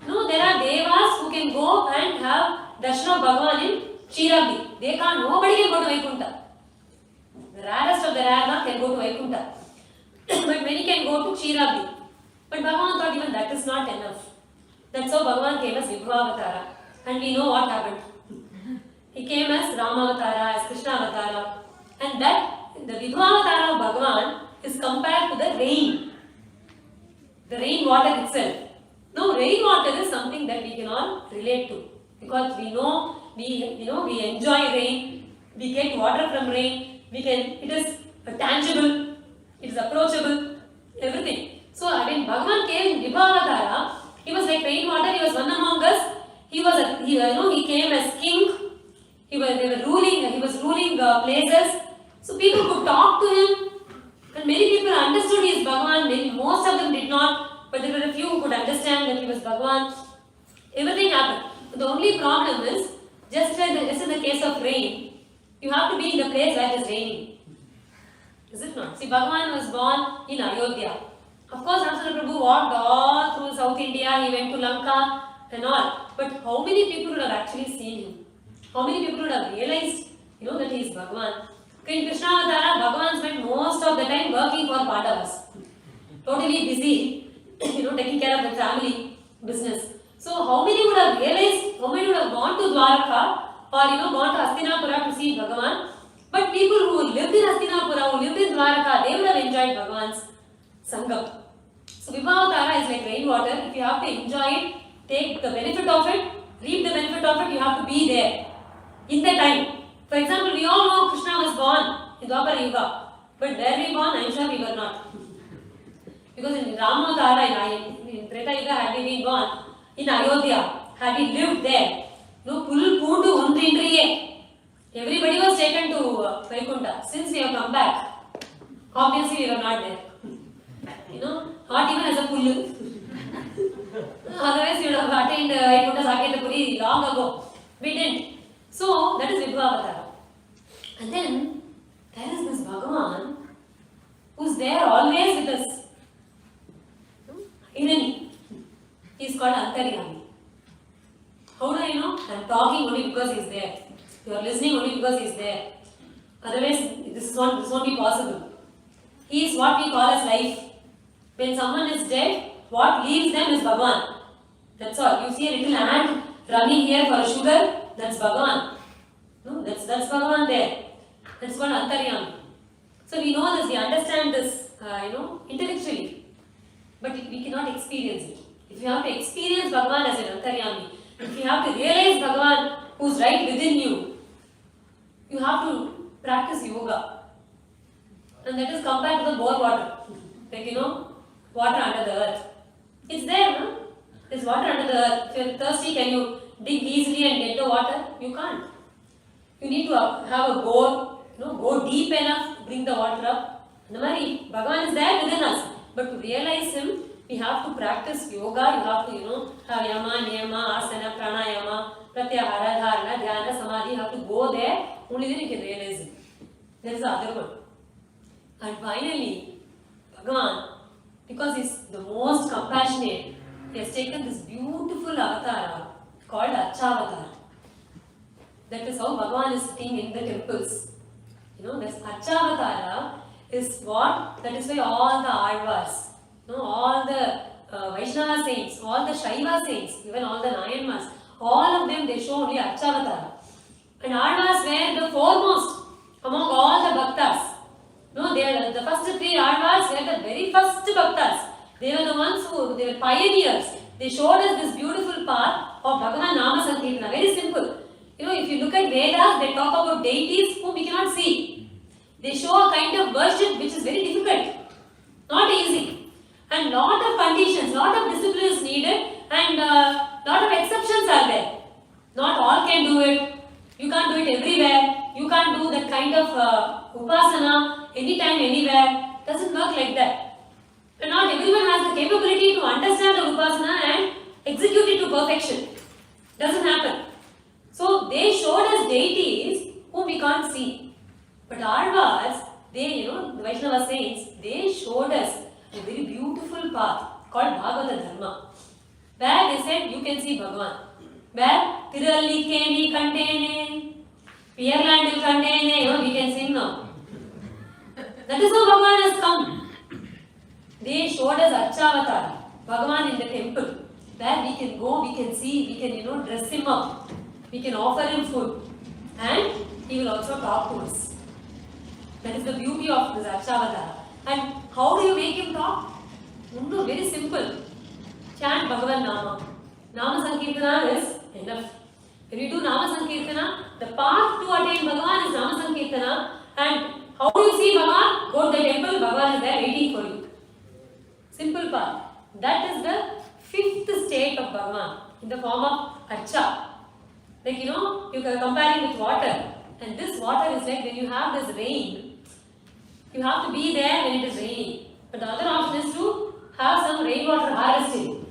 there are devas who can go and have darshan of Bhagavan in Kshiradhi. Nobody can go to Vaikuntha. The rarest of the rare can go to Vaikuntha. But many can go to Kshiradhi. But Bhagavan thought even that is not enough. That's how Bhagavan came as Vaibhavam. And we know what happened. He came as Ramavatara, as Krishnavatara. And that, the Vaibhavam of Bhagavan is compared to the rain. The rainwater itself. Now, rainwater is something that we can all relate to. Because we know, we enjoy rain, we get water from rain, it is tangible, it is approachable, everything. So when Bhagavan came in Vaibhavam, he was like rainwater, he was one among us, he came as king, he was ruling places, so people could talk to him, and many people understood he is Bhagavan, most of them did not, but there were a few who could understand that he was Bhagavan. Everything happened. The only problem is, just in the case of rain, you have to be in the place where it is raining. Is it not? See, Bhagavan was born in Ayodhya. Of course, Ramchandra Prabhu walked all through South India, he went to Lanka and all. But how many people would have actually seen him? How many people would have realized, that he is Bhagavan? In Krishnavatara, Bhagavan spent most of the time working for Pandavas. Totally busy, taking care of the family business. So how many would have realized, how many would have gone to Dwaraka or gone to Hastinapura to see Bhagavan? But people who lived in Hastinapura, who lived in Dwaraka, they would have enjoyed Bhagavan's Sangam. So So vAyA is like rainwater. If you have to enjoy it, take the benefit of it, reap the benefit of it, you have to be there in the time. For example, we all know Krishna was born in Dwapara Yuga, but were we born? I am sure we were not. Because in Ramadara, in Treta Yuga, had we been born in Ayodhya, had we lived there, no pull poondu undrindriye. Everybody was taken to Vaikunta. Since we have come back, obviously we were not there. Not even as a pullu. Otherwise, you would have attained Vaikunta Saketapuri long ago. We didn't. So, that is Vaibhavam. And then, there is this Bhagavan who is there always with us. He is called Antaryami. How do I know? I am talking only because he is there. You are listening only because he is there. Otherwise, this won't be possible. He is what we call as life. When someone is dead, what leaves them is Bhagavan. That's all. You see a little ant running here for sugar, that's Bhagavan. No, that's Bhagavan there. That's called Antaryami. So we know this, we understand this, intellectually. But we cannot experience it. If you have to experience Bhagavan as an Antaryami, if you have to realize Bhagavan who is right within you, you have to practice yoga. And that is compared to the bore water. Like, water under the earth. It's there, no? There's water under the earth. If you're thirsty, can you dig easily and get the water? You can't. You need to have a bore, go deep enough to bring the water up. Namari, Bhagavan is there within us. But to realize him, we have to practice yoga. You have to, have yama, niyama, asana, pranayama, pratyahara, dharana, dhyana, samadhi. You have to go there. Only then you can realize it. There is the other one. And finally, Bhagavan, because he is the most compassionate, he has taken this beautiful avatar called Archavatara. That is how Bhagavan is sitting in the temples. This Archavatara is what, that is why all the Alvars, all the Vaishnava saints, all the Shaiva saints, even all the Nayanmas, all of them, they show only Archavatara. And Alvars were the foremost among all the Bhaktas. They are the first three Alvars were the very first Bhaktas. They were the ones they were pioneers. They showed us this beautiful path of Bhagavan Nama Sankirtana. Very simple. If you look at Vedas, they talk about deities whom we cannot see. They show a kind of worship which is very difficult. Not easy. And lot of conditions, lot of discipline is needed and lot of exceptions are there. Not all can do it. You can't do it everywhere. You can't do that kind of upasana anytime, anywhere. Doesn't work like that. And not everyone has the capability to understand the upasana and execute it to perfection. Doesn't happen. So they showed us deities whom we can't see. But Alvars, they, the Vaishnava saints, they showed us a very beautiful path called Bhagavata Dharma. Where they said you can see Bhagavan. Where Tirallikeni Kantene, Pierlandil Kantene, we can sing now. That is how Bhagavan has come. They showed us Archavatara, Bhagavan in the temple, where we can go, we can see, we can, dress him up, we can offer him food, and he will also talk to us. That is the beauty of this Archavatara. And how do you make him talk? Very simple. Chant Bhagavan Nama. Nama Sankirtana is enough. When you do Nama Sankirtana, the path to attain Bhagavan is Nama Sankirtana. And how do you see Bhagavan? Go to the temple, Bhagavan is there waiting for you. Simple path. That is the fifth state of Bhagavan in the form of Archa. Like you can compare it with water. And this water is like when you have this rain, you have to be there when it is raining. But the other option is to have some rainwater harvesting.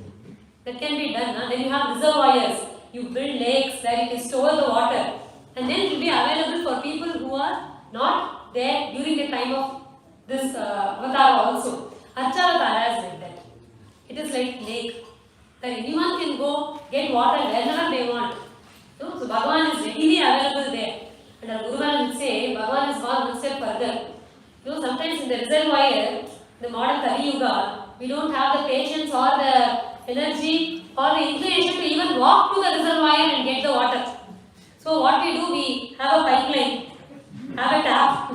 That can be done. Then you have reservoirs. You build lakes where you can store the water. And then it will be available for people who are not there during the time of this avatar also. Archavatara is like that. It is like lake. That anyone can go get water whenever they want. So Bhagavan is readily available there. And our Guru will say, Bhagavan has gone one step further. Sometimes in the reservoir, the modern Kali Yuga, we don't have the patience or the energy or the inclination to even walk to the reservoir and get the water. So what we do, we have a pipeline, have a tap,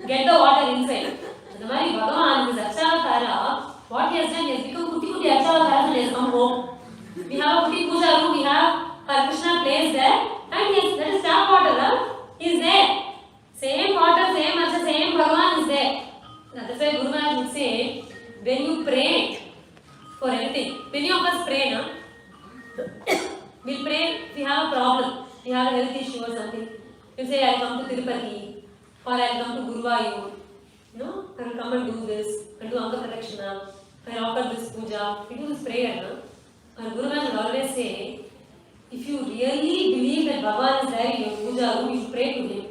get the water inside. The Bhagavan, this Archavatara, What he has done, he has become Kuti Archavatara and he has come home. We have a Kuti Puja room, we have our Krishna place there, and yes, that is tap water, he is there. Same water, same Archa, same Bhagavan is there. That's why Guru Maharaj would say, when you pray for anything, many of us pray, no? We'll pray if we have a problem, we have a health issue or something. We'll say, I'll come to Tirupati, or I'll come to Guruvayur. I will come and do this, I'll do Anga Pradakshina, I'll offer this puja. We do this prayer, no? And Guru Maharaj would always say, if you really believe that Bhagavan is there in your puja room, you should pray to him.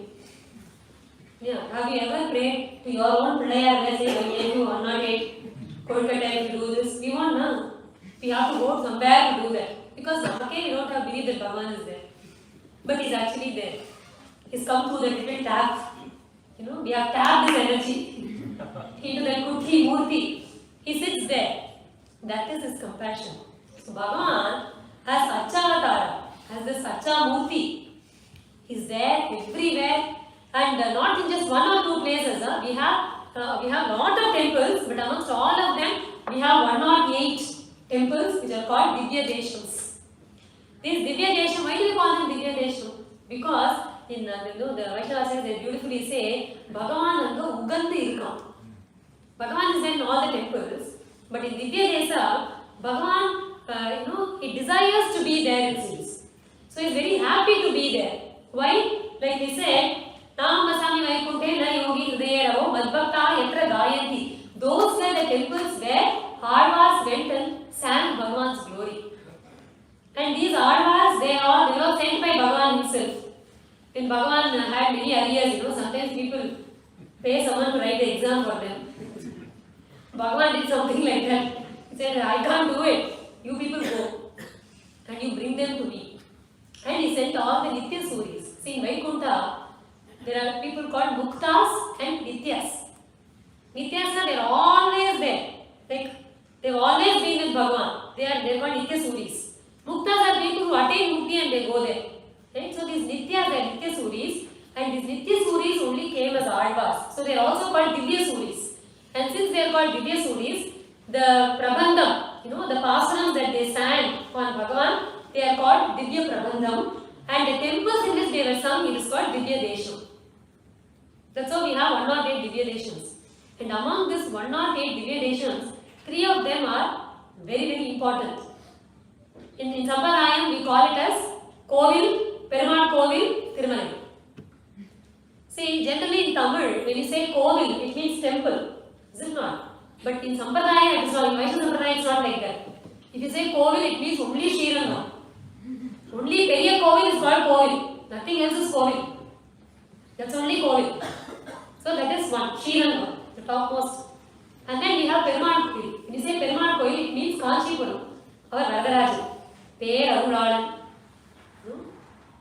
Yeah, have you ever prayed to your own prayer where say, I gave you 108, Kolkata, if you do this? We won't know. We have to go somewhere to do that. Because okay, we don't have belief that Bhagavan is there. But he's actually there. He's come through the different taps. We have tapped his energy into that Kuthi Murti. He sits there. That is his compassion. So Bhagavan has Archavatara, has this Archamurti. He's there everywhere, and not in just one or two places. We have lot of temples, but amongst all of them, we have 108 temples which are called Divyadesams. These Divyadesams, why do we call them Divyadesams? Because in the Vaishnavas they beautifully say, Bhagavan and ugandu irukam. Bhagavan is there in all the temples, but in Divyadesa, Bhagavan, he desires to be there, it seems. So he is very happy to be there. Why? Like he said, Namasami Vaikunte na yogi hridayaravo madbhakta yatra gayanti. Those were the temples where Alvars went and sang Bhagavan's glory. And these Alvars, they were sent by Bhagavan himself. When Bhagavan had many arrears, sometimes people pay someone to write the exam for them. Bhagavan did something like that. He said, I can't do it. You people go. And you bring them to me. And he sent all the Nitya Suris. See, in Vaikuntha, there are people called Muktas and Nityas. Nityas, they are always there. Like, they have always been with Bhagavan. They are called Nitya Suris. Muktas are people who attain Mukti and they go there. Right? So these Nityas are Nitya Suris, and these Nitya Suris only came as Alvas. So they are also called Divya Suris. And since they are called Divya Suris, the Prabandham, the pasurams that they sang on Bhagavan, they are called Divya Prabandham, and the temples in which they were sung, it is called Divyadesam. That's how we have 108 Divyadesams. And among this 108 Divyadesams, 3 of them are very, very important. In Sampradayam, we call it as Kovil, Perumal Kovil, Tirumala. See, generally in Tamil, when you say Kovil, it means temple. Is it not? But in Sampradaya, it is not. In Vaishnava Sampradaya, it's not like that. If you say Kovil, it means only Srirangam. Only Periya Kovil is called Kovil. Nothing else is Kovil. That's only Kovil. So that is one, Srirangam, the topmost. And then we have Perumal Kovil. When you say Perumal Kovil, it means Kanchipuram, our Radharajan. Perulalan.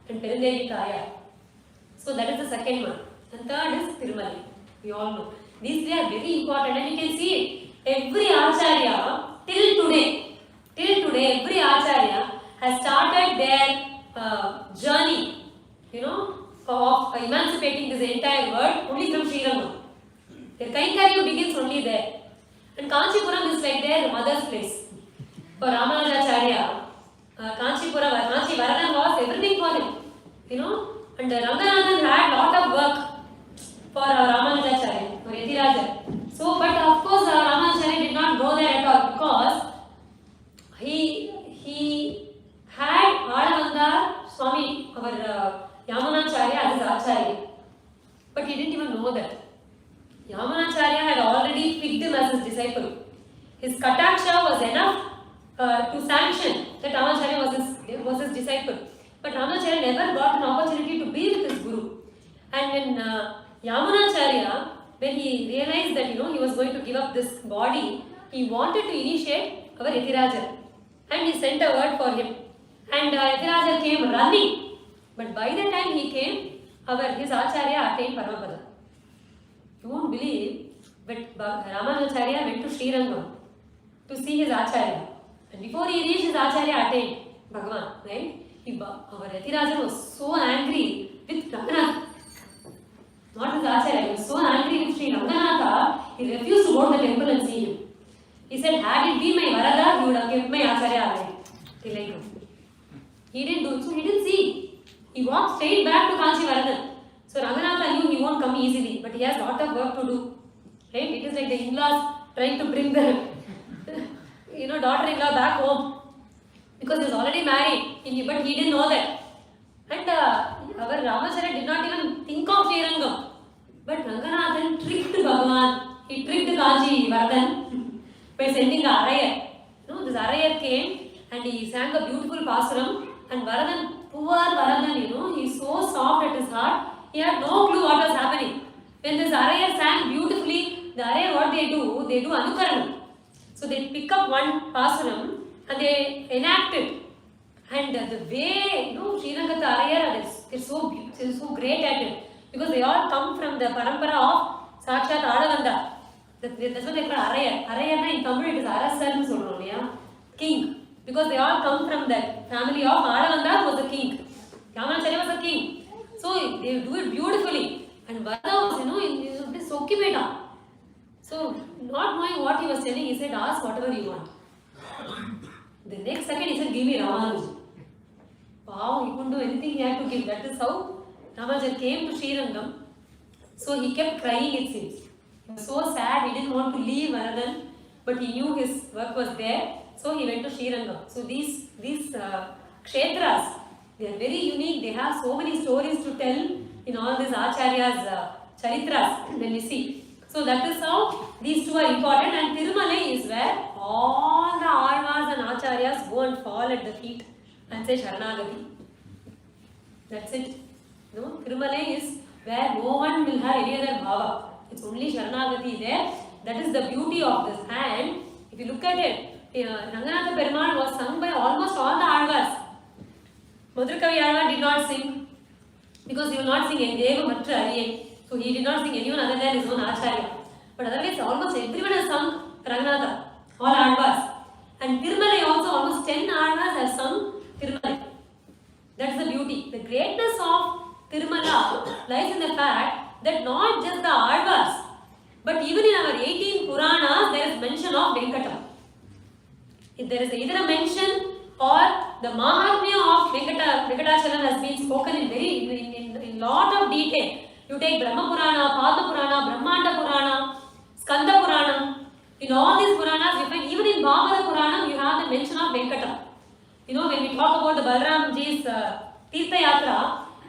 And Perudevi Taya. So that is the second one. And third is Tirumala. We all know. These 3 are very important, and you can see every Acharya till today, every Acharya has started their journey, of emancipating this entire world only from Srirangam. Their Kaikarya begins only there. And Kanchipuram is like their mother's place. For Ramanujacharya, Kanchipuram, Kanchi Varadan was everything for him, and Ranganathan had lot of work for Ramanujacharya, for Yatirajan. So, but of course, Ramanujacharya did not go there at all because he had Aishwarya Swami, our Yamunacharya as his Acharya. But he didn't even know that. Yamunacharya had already picked him as his disciple. His Kataksha was enough to sanction that Ramanujacharya was his disciple. But Ramanujacharya never got an opportunity to be with his Guru. And when Yamunacharya, when he realized that he was going to give up this body, he wanted to initiate our Yatirajan. And he sent a word for him. And Yatirajan came running. But by the time he came, his Acharya attained Paramapada. You won't believe, but Ramanujacharya went to Srirangam to see his Acharya. And before he reached, his Acharya attained Bhagavan. Right? Our Yatirajan was so angry with Ranganatha. Not his Acharya, he was so angry with Sri Ranganatha, he refused to go to the temple and see him. He said, had it been my Varada, he would have kept my Acharya alive till I come. He didn't do it, so he didn't see. He walked straight back to Kanchi Varadan. So Ranganatha knew he won't come easily, but he has a lot of work to do. Right? It is like the in-laws trying to bring the daughter-in-law back home because he was already married, but he didn't know that. And our Ramacharya did not even think of Srirangam. But Ranganathan tricked Bhagavan. He tricked Kanchi Varadan by sending a Arayar. This Arayar came and he sang a beautiful pasuram. And Varadan, poor Varadan, he's so soft at his heart. He had no clue what was happening. When this Arayar sang beautifully, the Arayar, what they do Anukaranam. So they pick up one pasuram and they enact it. And the way, Srirangata Arayar, they're so great at it. Because they all come from the parampara of Sakshat Alavanda. That's what they call Arayar. Arayar in Tamil it is Arasar, king. Because they all come from that family of Alavanda, who was a king. Ramacharya was a king. So they do it beautifully. And Varada was, in this Sokkipeta. So, not knowing what he was telling, he said, ask whatever you want. The next second, he said, give me Ramanuja. Wow, he couldn't do anything, he had to give. That is how Ramacharya came to Srirangam. So, he kept crying, it seems. He was so sad, he didn't want to leave Varadan, but he knew his work was there. So, he went to Srirangam. So, these kshetras, they are very unique. They have so many stories to tell in all these Acharya's charitras when we see. So that is how these two are important, and Tirumala is where all the Alvas and Acharyas go and fall at the feet and say Sharanagati. That's it. Tirumala is where no one will have any other bhava. It's only Sharanagati there. That is the beauty of this. And if you look at it, Ranganatha Perumal was sung by almost all the Alvas. Madhukavi Alva did not sing because he will not sing Deva Matra Ariye. So he did not sing anyone other than his own Acharya. But otherwise, almost everyone has sung Ranganatha, all Alvas. And Tirumala also, almost 10 Alvas have sung Tirumala. That's the beauty. The greatness of Tirumala lies in the fact that not just the Alvas, but even in our 18 Puranas, there is mention of Venkatam. If there is either a mention or the Maharanyam of Venkatachalam has been spoken in lot of detail. You take Brahma Purana, Padma Purana, Brahmanda Purana, Skanda Puranam. In all these Puranas, you find, even in Bhagavata Puranam, you have the mention of Venkatam. When we talk about the Balramji's Tirtha Yatra,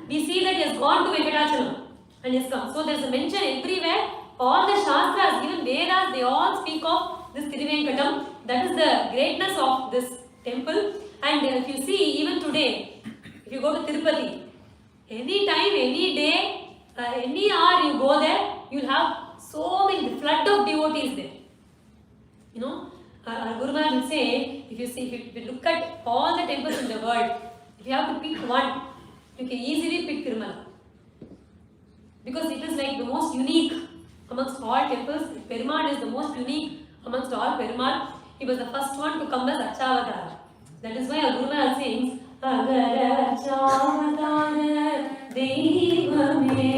we see that he has gone to Venkatachalam and he has come. So there is a mention everywhere. All the Shastras, even Vedas, they all speak of this Tiruvenkatam. That is the greatness of this temple. And if you see, even today, if you go to Tirupati, any time, any day, any hour you go there, you will have so many flood of devotees there. Our Guru Maharaj will say, if you look at all the temples in the world, if you have to pick one, you can easily pick Tirumala. Because it is like the most unique amongst all temples. Perumal is the most unique amongst all Perumal. He was the first one to come as Archavatara. That is why our Guru Maharaj sings, Agara Archavatara Devame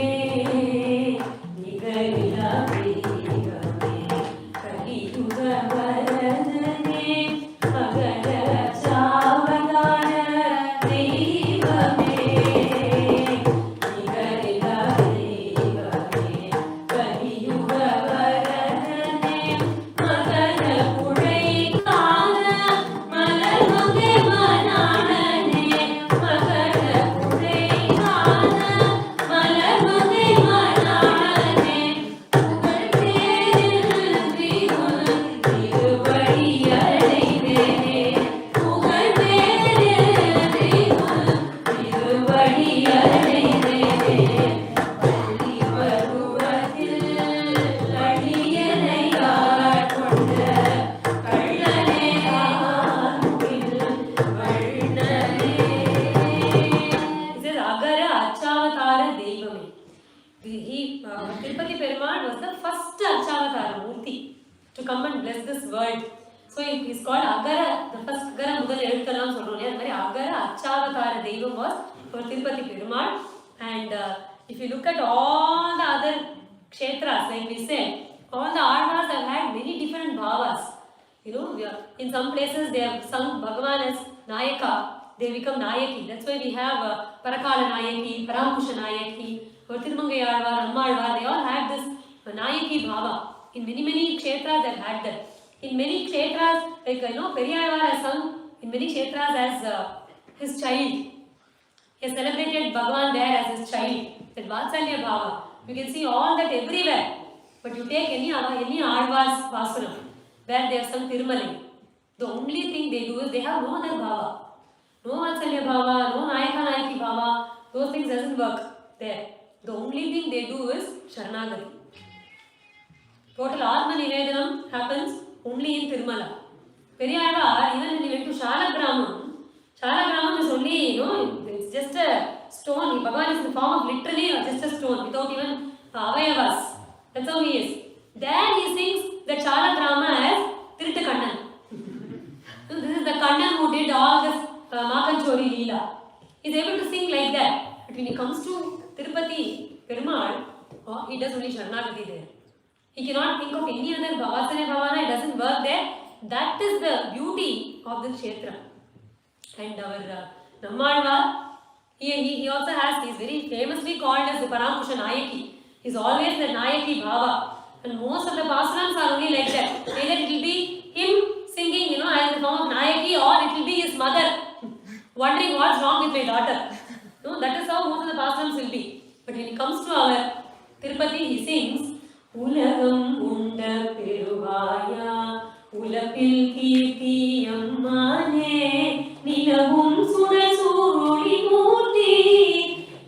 Nigarila Vegame Kaliyuga Varadane Agara Archavatara Devame Nigarila Vegame Kaliyuga Varadane Magana Pudai Kana Malarmage Mananane Magana Pudai Kana Malarmage Mananane Tirupati Perumal was the first Archavatara Murti to come and bless this world. So he is called Agara, the first Agara Mudal Eluthalam Solrone. Agara Archavatara Devam was for Tirupati Perumal. And if you look at all the other kshetras, like we said, all the Alvas have had many different bhavas. In some places they have sung Bhagavan as Nayaka, they become Nayaki. That's why we have Parakala Nayaki, Parampusha Nayaki, or Tirumangayalvar, Nammazhwar, they all have this Nayaki Bhava. In many kshetras they have had that. In many kshetras, like Periyalvar has sung in many kshetras as his child. He has celebrated Bhagavan there as his child. That Vatsalya Bhava. You can see all that everywhere. But you take any Alvar's pasuram, where they have sung Tirumala. The only thing they do is they have no other Bhava. No Vatsalya Bhava, no Nayaka Nayaki Bhava. Those things doesn't work there. The only thing they do is Sharanagati. Total ammAnE happens only in Tirumala. Periyalvar, even when he went to Shalagramam is only, it's just a stone. Bhagavan is in the form of literally just a stone without even avayavas. That's how he is. There he sings the Shalagrama as Tiruthakannan. This is the Kannan who did all this Makanchori Leela. He is able to sing like that. But when he comes to Tirupati, Perumal, he does only Sharanagati there. He cannot think of any other Bhavasana Bhavana, it doesn't work there. That is the beauty of the Kshetra. And our Nammazhwar, he also has, he is very famously called as the Parampusha Nayaki. He is always the Nayaki Bhava. And most of the pasurams are only like that. Either it will be him singing, as in the form of Nayaki, or it will be his mother wondering what's wrong with my daughter. That is how most of the pasurams will be. But when it comes to our Tirupati, he sings ulagam unda peru vAyA, ulappil kIrththi ammAnE, nilavum sudar suruli moorthi,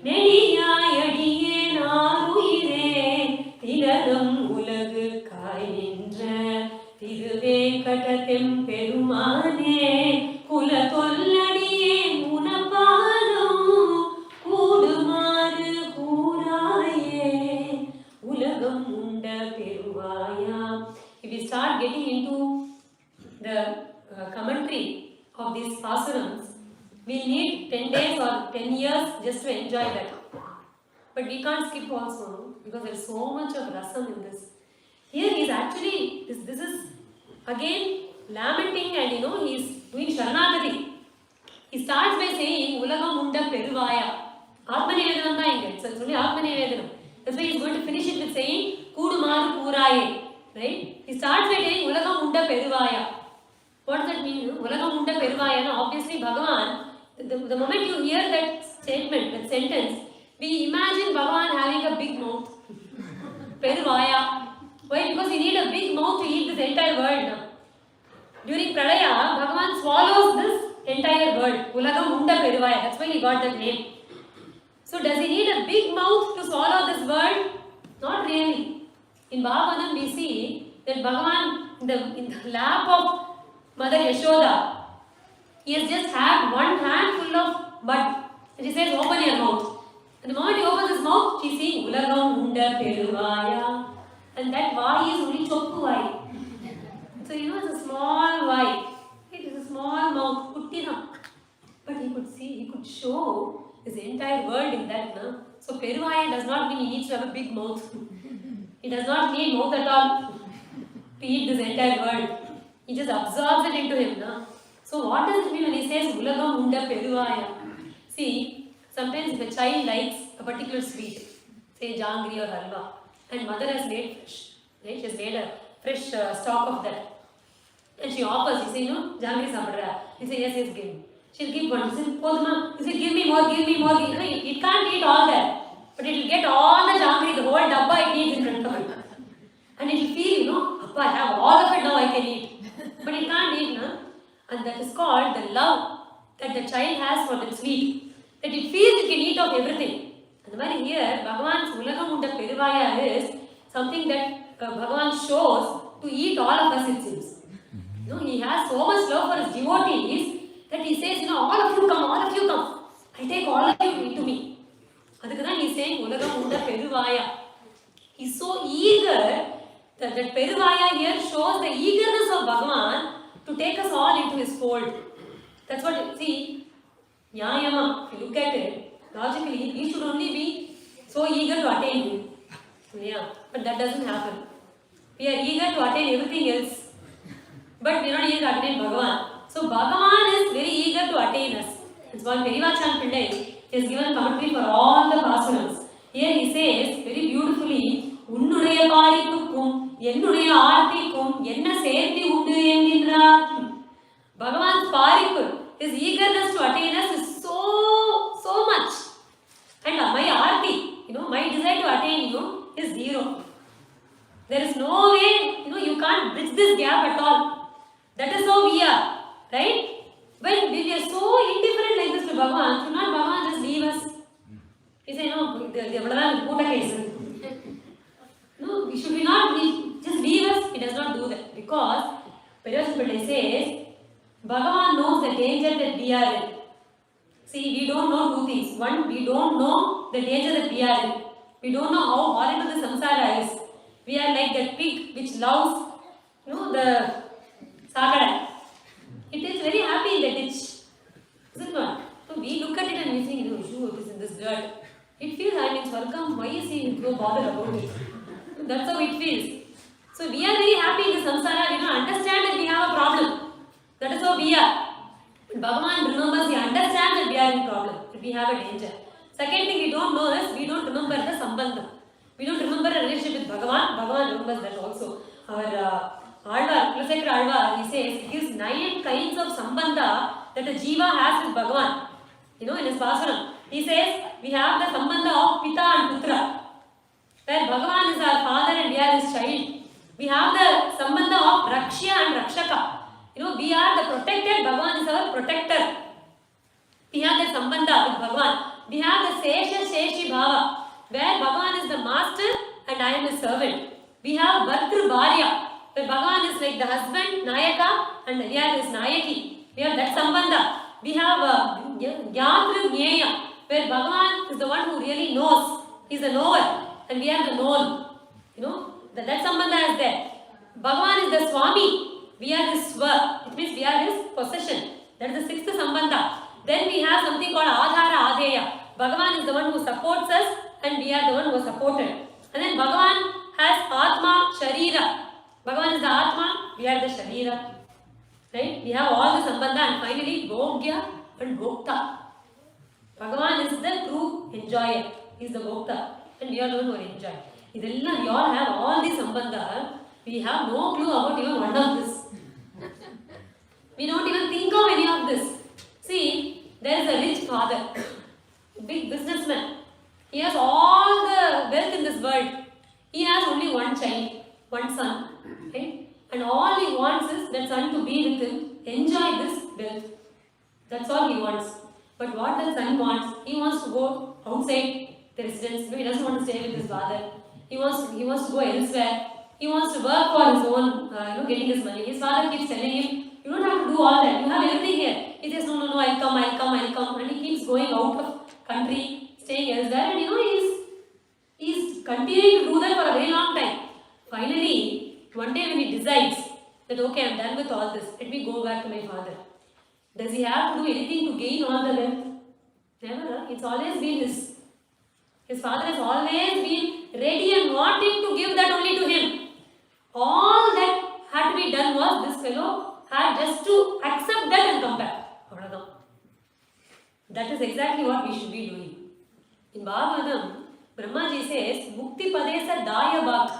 nediyayadiye naaruyire, tiladam ulagu kai ninra, Tiruvenkatam Perumane, kula tolladiye munapadam, kudumaru kuraye, ulagam unda peru vAyA. If we start getting into the commentary of these pasurams, we need 10 days or 10 years just to enjoy that. But we can't skip also, because there is so much of rasam in this. Here he is actually, this is again lamenting, and he is doing Sharanagati. He starts by saying ulagam unda peru vAyA. ammAnE da inga. It's only ammAnE. That's why he is going to finish it with saying kudumaru kuraye. Right? He starts by saying ulagam unda peru vAyA. What does that mean? Ulagam unda peru vAyA. Obviously Bhagavan, the moment you hear that statement, that sentence, we imagine Bhagavan having a big mouth. Peru vAyA. Why? Because he needs a big mouth to eat this entire world. During Pralaya, Bhagavan swallows this entire world. Ulagam unda peru vAyA. That's why he got that name. So does he need a big mouth to swallow this world? Not really. In Bhagavan we see that Bhagavan, in the lap of Mother Yashoda, he has just had one handful of mud. And she says, open your mouth. And the moment he opens his mouth, she is saying, ulagam unda peru vAyA. And that vAyA is only chokku vAyA. So it's a small vAyA. It is a small mouth, puttinam. But he could show his entire world in that. So peru vAyA does not mean he needs to have a big mouth. He does not need mouth at all to eat this entire world. He just absorbs it into him. So what does it mean when he says ulagam unda peru vAyA? See, sometimes if a child likes a particular sweet, say jangri or halwa, and mother has made fish, right? She has made a fresh stock of that. And she offers, you say, jangri samadra. He says, yes, give me. She'll give one. He says, Podma. He says, give me more. It can't eat all that. But it will get all the jangri, the whole dabba it needs in front of it. And it will feel, Appa, I have all of it now, I can eat. But it can't eat, And that is called the love that the child has for the sweet. That it feels it can eat of everything. And the here, Bhagavan's ulagam unda peru vAyA is something that Bhagavan shows to eat all of us, it seems. He has so much love for his devotees that he says, all of you come. I take all of you into me. Adukku he is saying, ulagam unda peru vAyA. He is so eager that peru vAyA here shows the eagerness of Bhagavan to take us all into his fold. That's what, see, Nyayama, if you look at it, logically, we should only be so eager to attain him. Yeah, but that doesn't happen. We are eager to attain everything else. but we are not eager to attain Bhagavan. So Bhagavan is very eager to attain us. It's called Perivachan Pillai. He has given commentary for all the pasurams. Here he says very beautifully, Unnudaya Paripukkum, Ennudaya Artikkum, Enna Serthi Undu Engindrar. Bhagavan's Paripur, his eagerness to attain us is so much. And my arti, my desire to attain you is zero. There is no way, you can't bridge this gap at all. That is how we are, right? When we are so indifferent like this to Bhagavan, should not Bhagavan just leave us? He said, no, should we not just leave us? He does not do that. Because Perivachan Pillai says, Bhagavan knows the danger that we are in. See, we don't know two things. One, we don't know the danger that we are in. We don't know how horrible the samsara is. We are like that pig which loves, the sagada. It is very happy in the ditch. Is it not? So we look at it and we think, it is in this dirt. It feels, Swargam, why is he so bothered about it? That's how it feels. So we are very happy in the samsara. We don't understand that we have a problem. That is how we are. But Bhagavan remembers, he understands that we are in problem, that we have a danger. Second thing we don't know is, we don't remember the sambandham. We don't remember a relationship with Bhagavan. Bhagavan remembers that also. Our Alvar, Kulasekara Alvar, he says, he gives 9 kinds of sambandha that a jiva has with Bhagavan. In his pasuram. He says, we have the sambandha of Pita and Putra, where Bhagavan is our father and we are his child. We have the sambandha of Rakshya and Rakshaka. We are the protected, Bhagavan is our protector. We have the sambandha with Bhagavan. We have the Sesha Sheshi Bhava, where Bhagavan is the master and I am his servant. We have Bhartru Bharya, where Bhagavan is like the husband, Nayaka, and we are his Nayaki. We have that sambandha. We have Gyatru Jnaya, where Bhagavan is the one who really knows. He is the knower, and we are the known. That sambandha is there. Bhagavan is the Swami. We are his swa, it means we are his possession. That is the 6th sambandha. Then we have something called Adhara Adeya. Bhagavan is the one who supports us and we are the one who is supported. And then Bhagavan has Atma, Sharira. Bhagavan is the Atma, we are the Sharira. Right? We have all the sambandha and finally Bhogya and Bhokta. Bhagavan is the true enjoyer. He is the Bhokta and we are the one who enjoy. We all have all these sambandha. We have no clue about even one of this. We don't even think of any of this. See, there is a rich father, big businessman. He has all the wealth in this world. He has only one child, one son. Right? And all he wants is that son to be with him, enjoy this wealth. That's all he wants. But what the son wants, he wants to go outside the residence. He doesn't want to stay with his father. He wants to go elsewhere. He wants to work for his own, getting his money. His father keeps telling him, you don't have to do all that. You have everything here. He says, no, I'll come. And he keeps going out of country, staying elsewhere. And he's continuing to do that for a very long time. Finally, one day when he decides that, okay, I'm done with all this. Let me go back to my father. Does he have to do anything to gain all the wealth? Never. It's always been his. His father has always been ready and wanting to give that only to him. All that had to be done was this fellow had just to accept that and come back. That is exactly what we should be doing. In Bhagavan, Brahmaji says, Mukti Padesa Daya Bhak.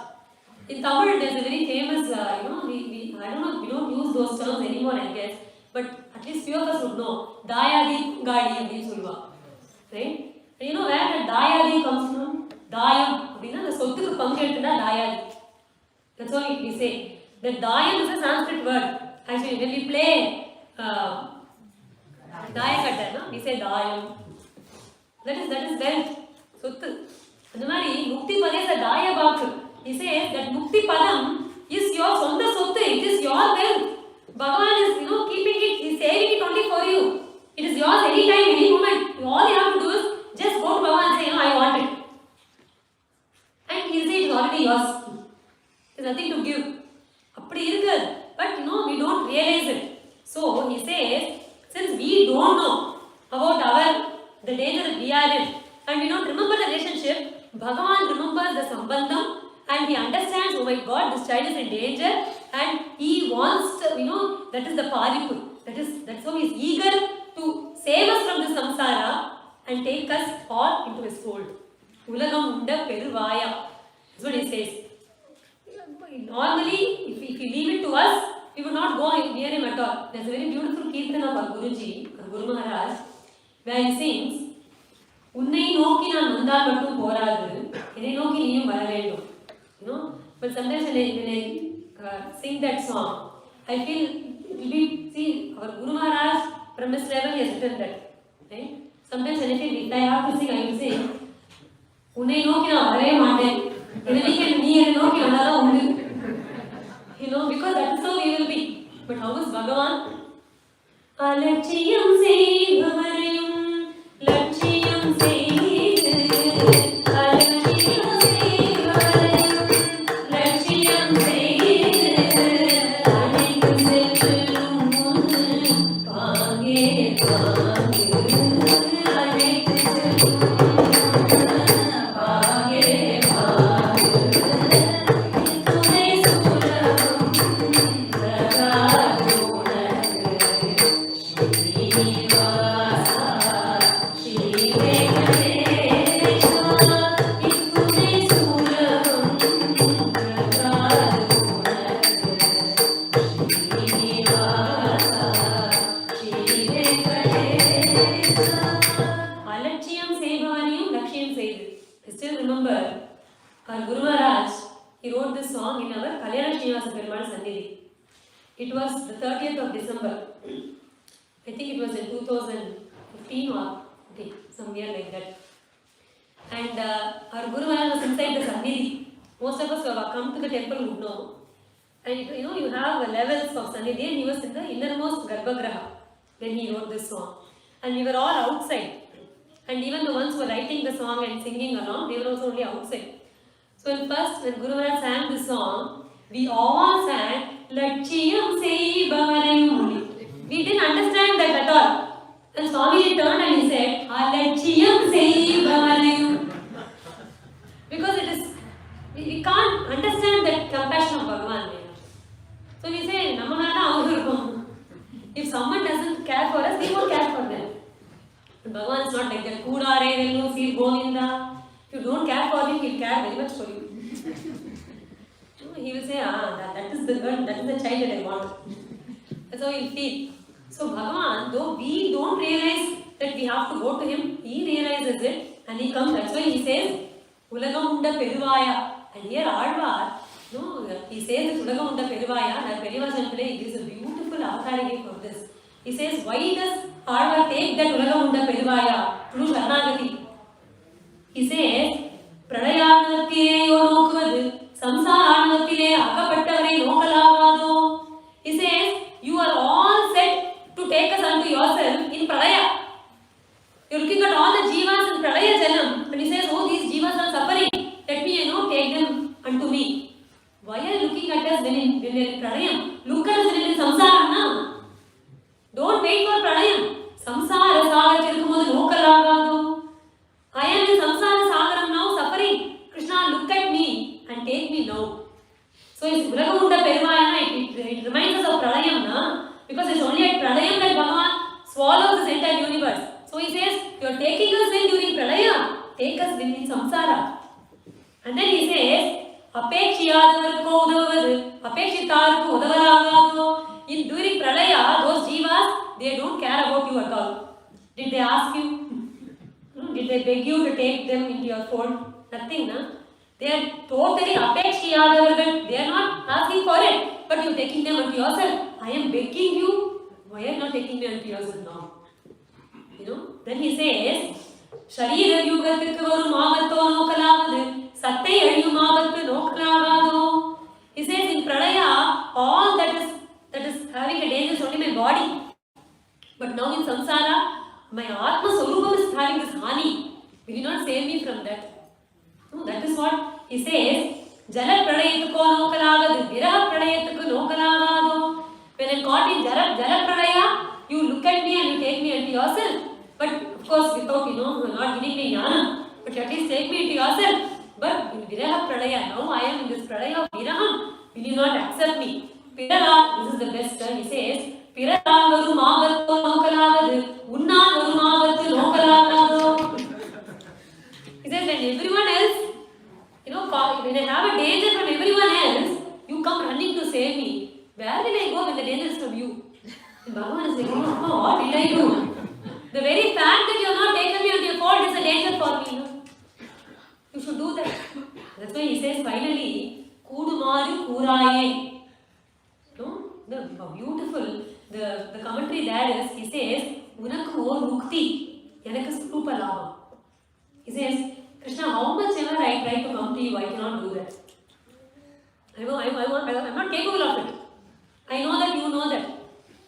In Tamil, there is a very famous, I don't know, we don't use those terms anymore, I guess, but at least few of us would know. Dayadi Gadi Abhi Sulva. Right? And you know where the Dayadi comes from? Dayam. The Sotukku Panketna Dayadi. That's what we say. The Dayam is a Sanskrit word. Actually, when we play Dayakata, we say Dayam. That is wealth. Sottu. And the Mukti Padesa Daya Bhak. He says that Mukti Padam is your Sonda Sottu. It is your wealth. Bhagavan is, keeping it, he is saving it only for you. It is yours anytime, any moment. All you have to do is just go to Bhagavan and say, I want it. And he says it is already yours. There is nothing to give. But we don't realize it. So he says, since we don't know about the danger that we are in, and we don't remember the relationship, Bhagavan remembers the sambandham and he understands, oh my God, this child is in danger, And he wants to, that is the Paripur. That's why he is eager to save us from the samsara and take us all into his fold. Ulagam, uNda, peru, vAyA. That's what he says. Normally, if you leave it to us, we would not go near him at all. There's a very beautiful kirtan of our Guruji, our Guru Maharaj, where he sings, Unnai nokki naan vandal mattum poradhu, enai nokki neeyum vara vendum. But sometimes when I sing that song, I feel see, our Guru Maharaj from his level he has written that. Right? Sometimes when I feel if I have to sing, I will sing, Unnai nokki naan varave maaten, enai nee nokki vandala undu. Because that is how we will be. But how is Bhagavan? Alachiyam sevavarayum, lachiyam sevavarayum, alachiyam sevavarayum, lachiyam sevavarayum, anikam selvum, paage paage, anikam selvum, paage paage. It was the 30th of December. I think it was in 2015 or somewhere like that. And our Guru Maharaj was inside the Sannidhi. Most of us who have come to the temple would know. And you have levels of Sannidhi, and he was in the innermost Garbhagraha when he wrote this song. And we were all outside. And even the ones who were writing the song and singing along, they were also only outside. So when Guru Maharaj sang this song, we all sang Lachiyam Sevavarayum. We didn't understand that at all. And Swamiji turned and he said, Lachiyam Sevavarayum. Because we can't understand that compassion of Bhagavan. So we say, Namadwaar. If someone doesn't care for us, we won't care for them. But Bhagavan is not like that. Kudare vellu sir govinda. If you don't care for him, he'll care very much for you. He will say, that is the girl, that is the child that I want. That's how he'll feel. So Bhagavan, though we don't realize that we have to go to him, he realizes it and he comes. That's why he says, ulagam uNda peru vAyA. And here Alvar, he says this ulagam uNda peru vAyA. That Perivachan today gives a beautiful authority for this. He says, why does Alvar take that ulagam uNda peru vAyA? Through Sharanagati. He says, Pradayanavatire yonokuvadu. Samsaraanavatile akapattavare nokalagado. He says, you are all set to take us unto yourself in Pradaya. You are looking at all the jivas in Pradaya Jalam, and he says, oh, these jivas are suffering. Let me, take them unto me. Why are you looking at us when in Pradayam? Look at us when in Samsara now. Don't wait for Pradayam. Samsara sagar tirumala nokalagado. I am in Samsara sagaram now suffering. Krishna, look at me and take me now. So it's ulagam uNda peru vAyA. It reminds us of Pralayam, because it's only at Pralayam that Bhagavan swallows this entire universe. So he says, you are taking us in during Pralayam, take us in Samsara. And then he says, apekshiyadavarko udavadu, apekshitarku udavaragado. In during Pralaya, those jivas, they don't care about you at all. Did they ask you? Did they beg you to take them into your fold? Nothing, They are totally apekshiyadavargal. They are not asking for it, but you are taking them unto yourself. I am begging you. Why are you not taking me unto yourself now? Then he says, Sharira yugathukku varum aavatto nokalagadu, sattai aliyum aavattu nokalagado. He says in Pralaya, all that is having a danger is only my body. But now in Samsara, my Atma Swarupam is having this hani. Will you not save me from that? No, that is what he says. Jala pralayattuko nokalagadu, viraha pralayattuko nokalagado. When I am caught in Jala Pralaya, you look at me and you take me into yourself. But of course, without, you are not giving me jnana. But at least take me into yourself. But in viraha pralaya, now I am in this pralaya of viraham. Will you not accept me? This is the best. He says, Piravaru Mavatto Nokalagadu, uNda Mavattu Nokalagadu. He says, when everyone else, when I have a danger from everyone else, you come running to save me. Where will I go when the danger is from you? And Bhagavan is like, what did I do? The very fact that you have not taken me on your fault is a danger for me. You should do that. That's why he says finally, Kudumaru Kuraye. The beautiful, the commentary there is, he says, Unakku o Rukti, Yanakku Stupa Lava. He says, Krishna, how much ever I try to come to you, I cannot do that. I'm not capable of it. I know that you know that.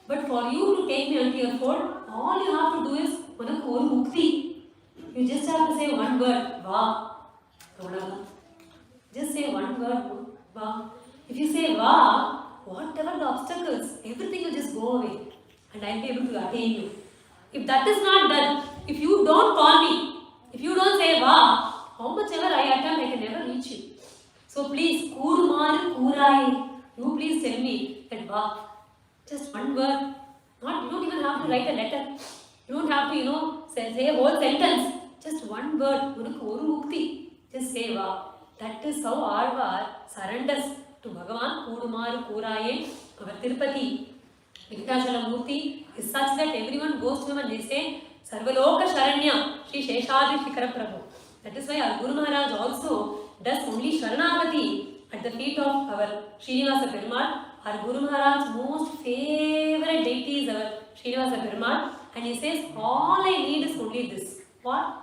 But for you to take me onto your fold, all you have to do is Unakku o Rukti. You just have to say one word, Va. Just say one word, Va. If you say Va, whatever the obstacles, everything will just go away and I'll be able to attain you. If that is not done, if you don't call me, if you don't say Va, how much ever I attempt, I can never reach you. So please, Kudumaru Kuraye, you please tell me that Va, just one word. You don't even have to write a letter. You don't have to, say a whole sentence. Just one word, Unakku oru Ukti. Just say Va. That is how Alvar surrenders to Bhagavan, Kudumaru Kuraye, our Tirupati, Venkateshwara Murti is such that everyone goes to him and they say, Sarvaloka Sharanya, Sri Sheshadri Shikara Prabhu. That is why our Guru Maharaj also does only Sharanagati at the feet of our Srinivasa Perumal. Our Guru Maharaj's most favorite deity is our Srinivasa Perumal. And he says, all I need is only this. What?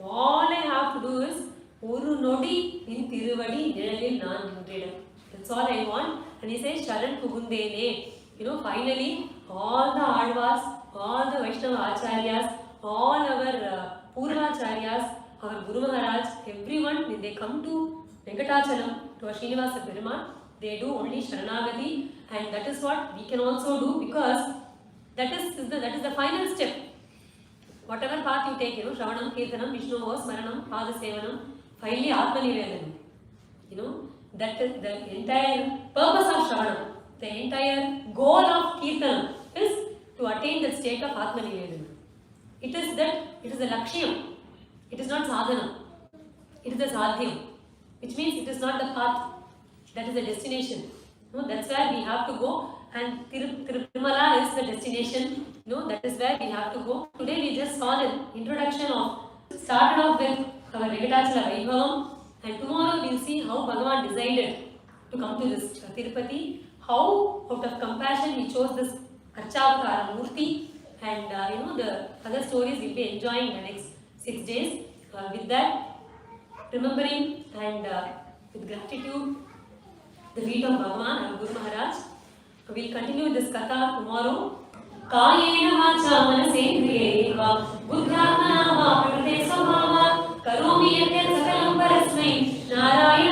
All I have to do is Oru Nodi in Tiruvadi Niralil Nan Nundridam. That's all I want. And he says Sharan Pugundene. Finally, all the Advas, all the Vaishnava Acharyas, all our Purvacharyas, our Guru Maharaj, everyone, when they come to Venkatachalam, to our Srinivasa Perumal, they do only Sharanagati, and that is what we can also do, because that is the final step. Whatever path you take, Shravanam, Kirthanam, Vishnu, Smaranam, Padasevanam, finally Atmanivedanam. That is the entire purpose of Shravanam. the entire goal of Kirtanam is to attain the state of Atmanivedana. It is the Lakshyam. It is not sadhana. It is the sadhyam, which means it is not the path. That is the destination. No, that's where we have to go, and Tirumala is the destination. No, that is where we have to go. Today we just saw the introduction of, started off with our Venkateshwara Vaibhavam, and tomorrow we'll see how Bhagavan decided to come to this Tirupati, how out of compassion he chose this Archavatara Murti, and the other stories we'll be enjoying in the next 6 days. With that, remembering and with gratitude the feet of Bhagavan, our Guru Maharaj, we'll continue this katha tomorrow. Kayena vacha manasendriyeva buddhyatmana va prakrite svabhava karomi yat sakalam parasmai narayana